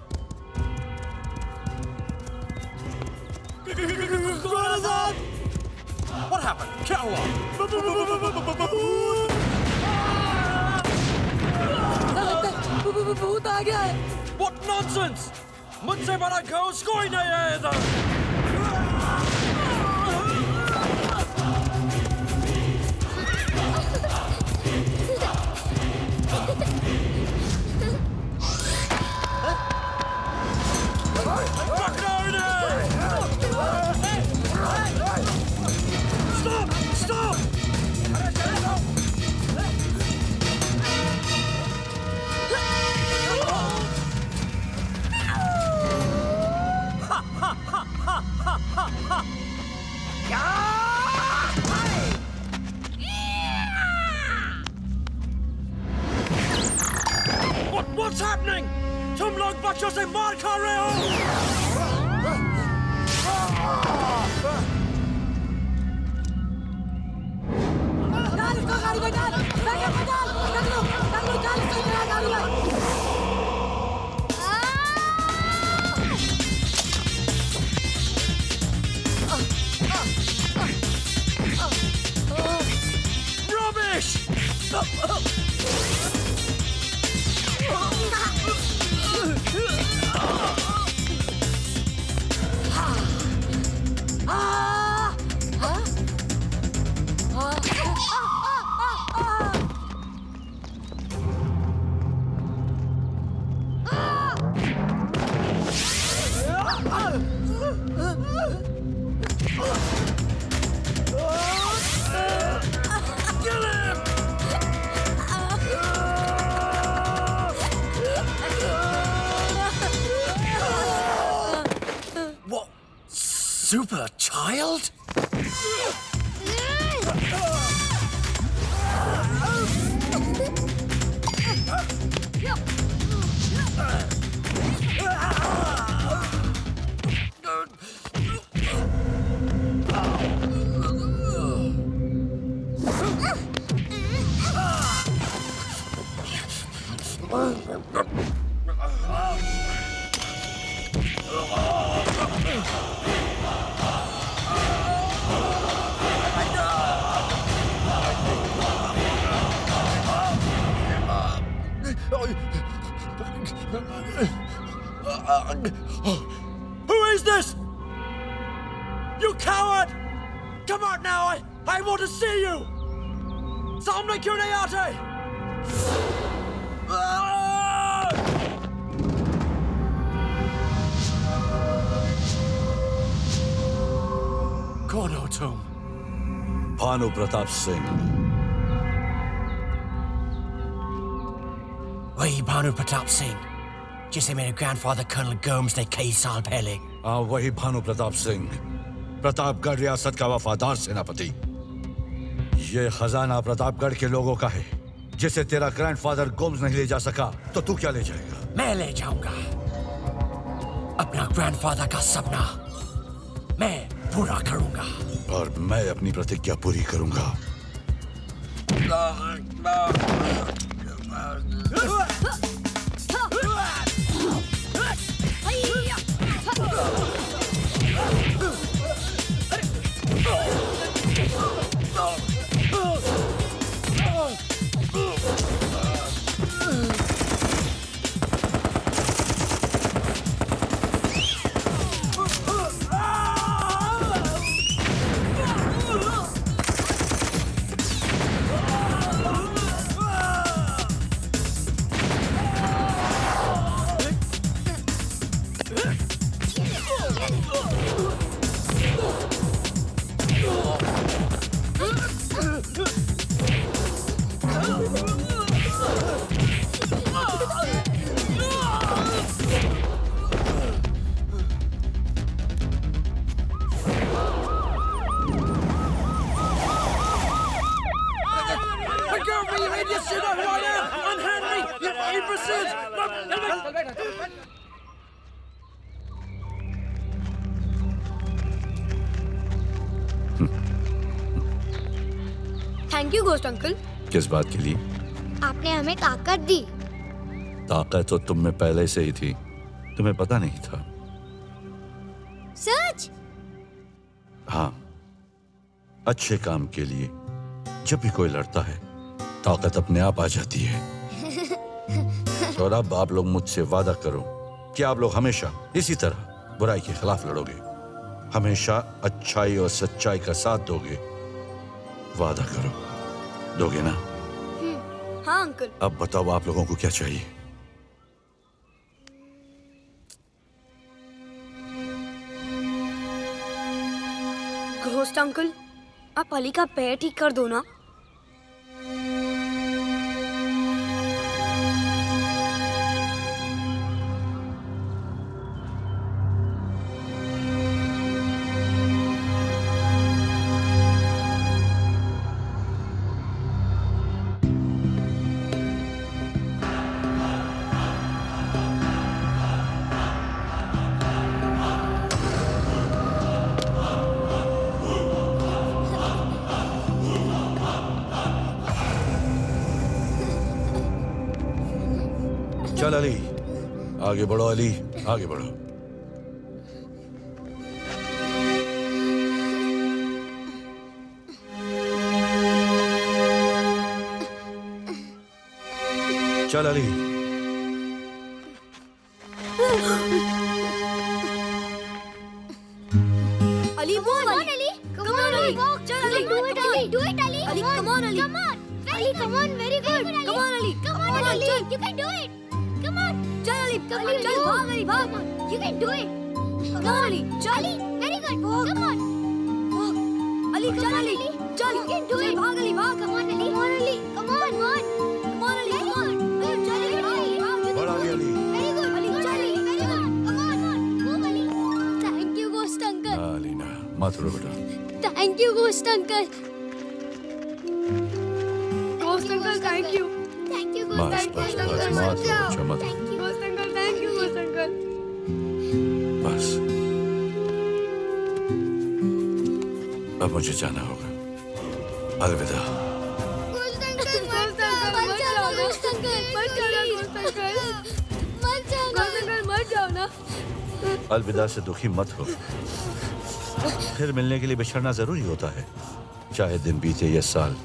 What happened? क्या हुआ? भूत आ गया है। What nonsense! मुझसे बड़ा घोस्ट कोई नहीं है इधर। पकड़ो इन्हें! Stop! Stop! What's happening? तुम लोग बच्चों से मार खा रहे हो। डाल इसको गाड़ी में डाल। बैग में डाल। टकलू डाल इसको मेरा गाड़ी में। Rubbish! What? Super child? Who is this? You coward! Come out now! I want to see you! सामने क्यों नहीं आते? कौन हो तुम? भानु प्रताप सिंह। वही भानु प्रताप सिंह जिसे मेरे ग्रैंडफादर कर्नल गोम्स ने कई साल पहले। हाँ, वही भानु प्रताप सिंह, प्रतापगढ़ रियासत का वफादार सेनापति। ये खजाना प्रतापगढ़ के लोगों का है, जिसे तेरा ग्रैंडफादर गोम्स नहीं ले जा सका, तो तू क्या ले जाएगा? मैं ले जाऊंगा अपना ग्रैंडफादर का सपना। मैं पूरा करूंगा। और मैं अपनी प्रतिज्ञा पूरी करूंगा। Thank you ghost uncle. किस बात के लिए? आपने हमें ताकत दी। ताकत तो तुम में पहले से ही थी, तुम्हें पता नहीं था। सच? हाँ, अच्छे काम के लिए जब भी कोई लड़ता है ताकत अपने आप आ जाती है। और अब आप लोग मुझसे वादा करो कि आप लोग हमेशा इसी तरह बुराई के खिलाफ लड़ोगे, हमेशा अच्छाई और सच्चाई का साथ दोगे। वादा करो, दोगे ना? हाँ अंकल। अब बताओ आप लोगों को क्या चाहिए? घोस्ट अंकल, आप अली का पैर ठीक कर दो ना। चल अली, आगे बढ़ो अली, आगे बढ़ो। चल अली। अली वो अली, come on अली, चल Ali, do it Ali, do it Ali, Ali come on Ali, come on, Ali come on, very good, come on Ali, come on Ali, you can do it, come on, चल अली, अली, चल भाग अली, भाग, you can do it, come on Ali, चल Ali, very good, come on, Ali चल अली, चल, you can do it, भाग अली, भाग, come on Ali, come on Ali, come on, come on Ali, come on, चल अली, भाग, बढ़ आगे अली। very good, अली चल Ali, very good, come on, move Ali, thank you ghost uncle, हाँ लीना, मत रो बेटा। thank you ghost uncle, ghost uncle thank you, thank you बस ghost बस uncle, बस, मत रो बच्चा, मत रो। thank you, ghost uncle thank you, ghost uncle. बस अब मुझे जाना होगा, अलविदा। ghost uncle मत जाओ, ghost uncle मत जाओ, ghost uncle मत जाओ, घोस्ट अंकल मत जाओ ना। अलविदा से दुखी मत हो, फिर मिलने के लिए बिछड़ना जरूरी होता है, चाहे दिन बीते या साल।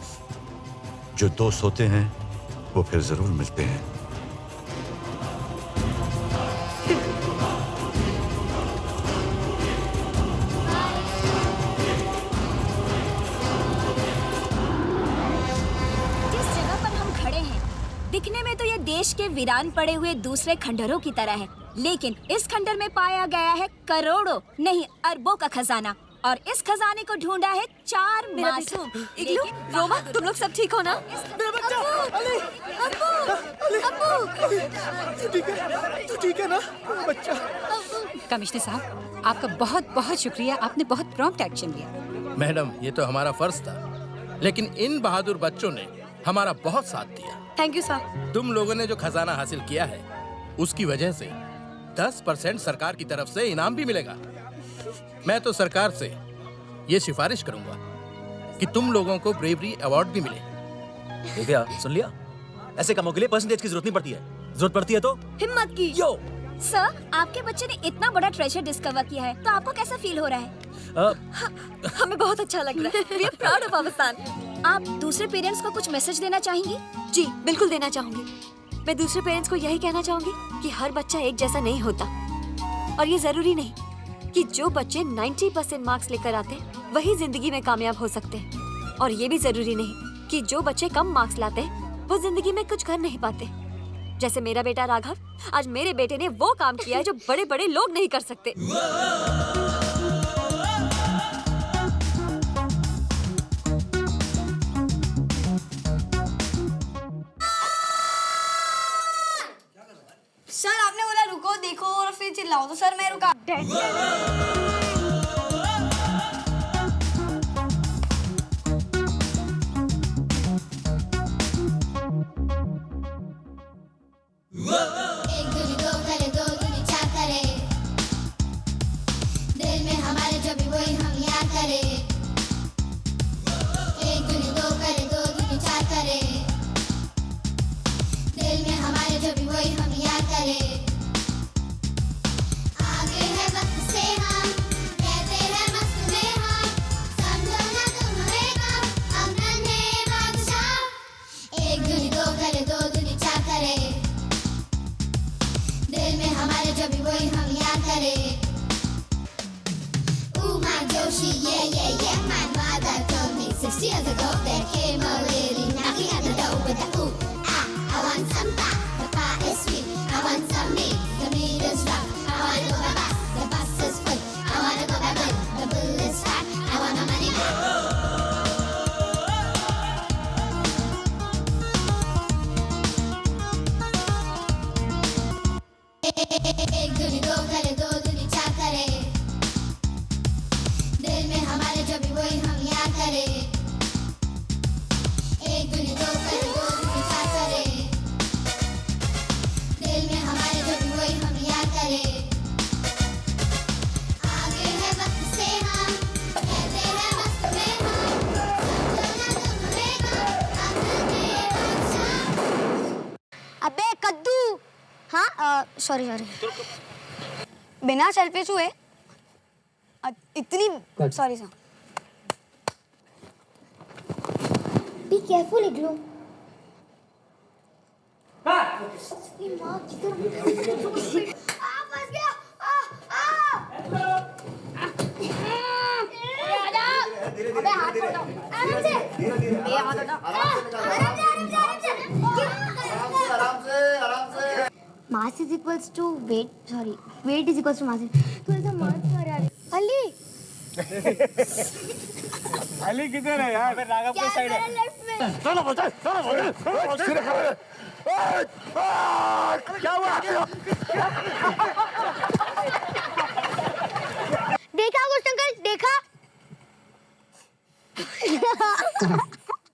जो दोस्त होते हैं वो फिर जरूर मिलते हैं। जिस जगह पर हम खड़े हैं, दिखने में तो ये देश के वीरान पड़े हुए दूसरे खंडरों की तरह है, लेकिन इस खंडर में पाया गया है करोड़ों नहीं अरबों का खजाना, और इस खजाने को ढूंढा है 4 मासूम। इग्लू, रोमा, तुम लोग सब ठीक हो ना? मेरा बच्चा अली, तू ठीक है ना बच्चा? कमिश्नर साहब, आपका बहुत बहुत शुक्रिया, आपने बहुत प्रॉम्प्ट एक्शन लिया। मैडम, ये तो हमारा फर्ज था, लेकिन इन बहादुर बच्चों ने हमारा बहुत साथ दिया। Thank you sir. तुम लोगों ने जो खजाना हासिल किया है, उसकी वजह से 10% सरकार की तरफ से इनाम भी मिलेगा। मैं तो सरकार से ये सिफारिश करूंगा कि तुम लोगों को ब्रेवरी अवार्ड भी मिले। दिव्या, सुन लिया? ऐसे कामों के लिए परसेंटेज की जरूरत नहीं पड़ती है, जरूरत पड़ती है तो हिम्मत की। यो सर, आपके बच्चे ने इतना बड़ा ट्रेजर डिस्कवर किया है, तो आपको कैसा फील हो रहा है? हमें बहुत अच्छा लग रहा है। We are proud of our son. आप दूसरे पेरेंट्स को कुछ मैसेज देना चाहेंगी? जी, बिल्कुल देना चाहूंगी। मैं दूसरे पेरेंट्स को यही कहना चाहूंगी कि हर बच्चा एक जैसा नहीं होता, और ये जरूरी नहीं कि जो बच्चे 90% मार्क्स लेकर आते हैं वही जिंदगी में कामयाब हो सकते हैं, और ये भी जरूरी नहीं कि जो बच्चे कम मार्क्स लाते हैं वो जिंदगी में कुछ कर नहीं पाते। जैसे मेरा बेटा राघव, आज मेरे बेटे ने वो काम किया है जो बड़े बड़े लोग नहीं कर सकते। सर, आपने बोला रुको, देखो और फिर चिल्लाओ, तो सर मैं रुका। जो भी वही हम याद करें आगे है वक्त से हम कहते हैं मस्त में हम समझो ना तुम हमें कम हम नन्हे बादशाह एक दूनी दो करे दो दूनी चार करे दिल में हमारे जो भी वही हम याद करें my Joshi, yeah. My mother told me 6 years ago there came a lady knocking at the door with the ooh, ah, I want some pie, the pie is sweet, I want some meat, the meat is rough, I wanna go by bus, the bus is full, I wanna go by bull, the bull is fat, I want my money back. एक दूनी दो करे दो दूनी चार करे दिल में हमारे जो भी वही हम याद करें एक दूनी दो करे दो दूनी चार करे दिल में हमारे जो भी वही हम याद करें आगे है वक्त से हम कहते हैं मस्त में हम समझो ना तुम हमें कम हम नन्हे बादशाह अबे कद्दू हाँ सॉरी बिना सेल्फिश हुए इतनी सॉरी सर बी केयरफुल इग्लू फंस गया अबे हाथ छोड़ दो आराम से ये हाथ हटा आराम से mass is equals to weight weight is equals to mass तू ऐसा मत कर यार अली अली किधर है यार राघव की साइड है चलो बच्चा सिरे खड़े क्या हुआ देखा कुछ अंकल देखा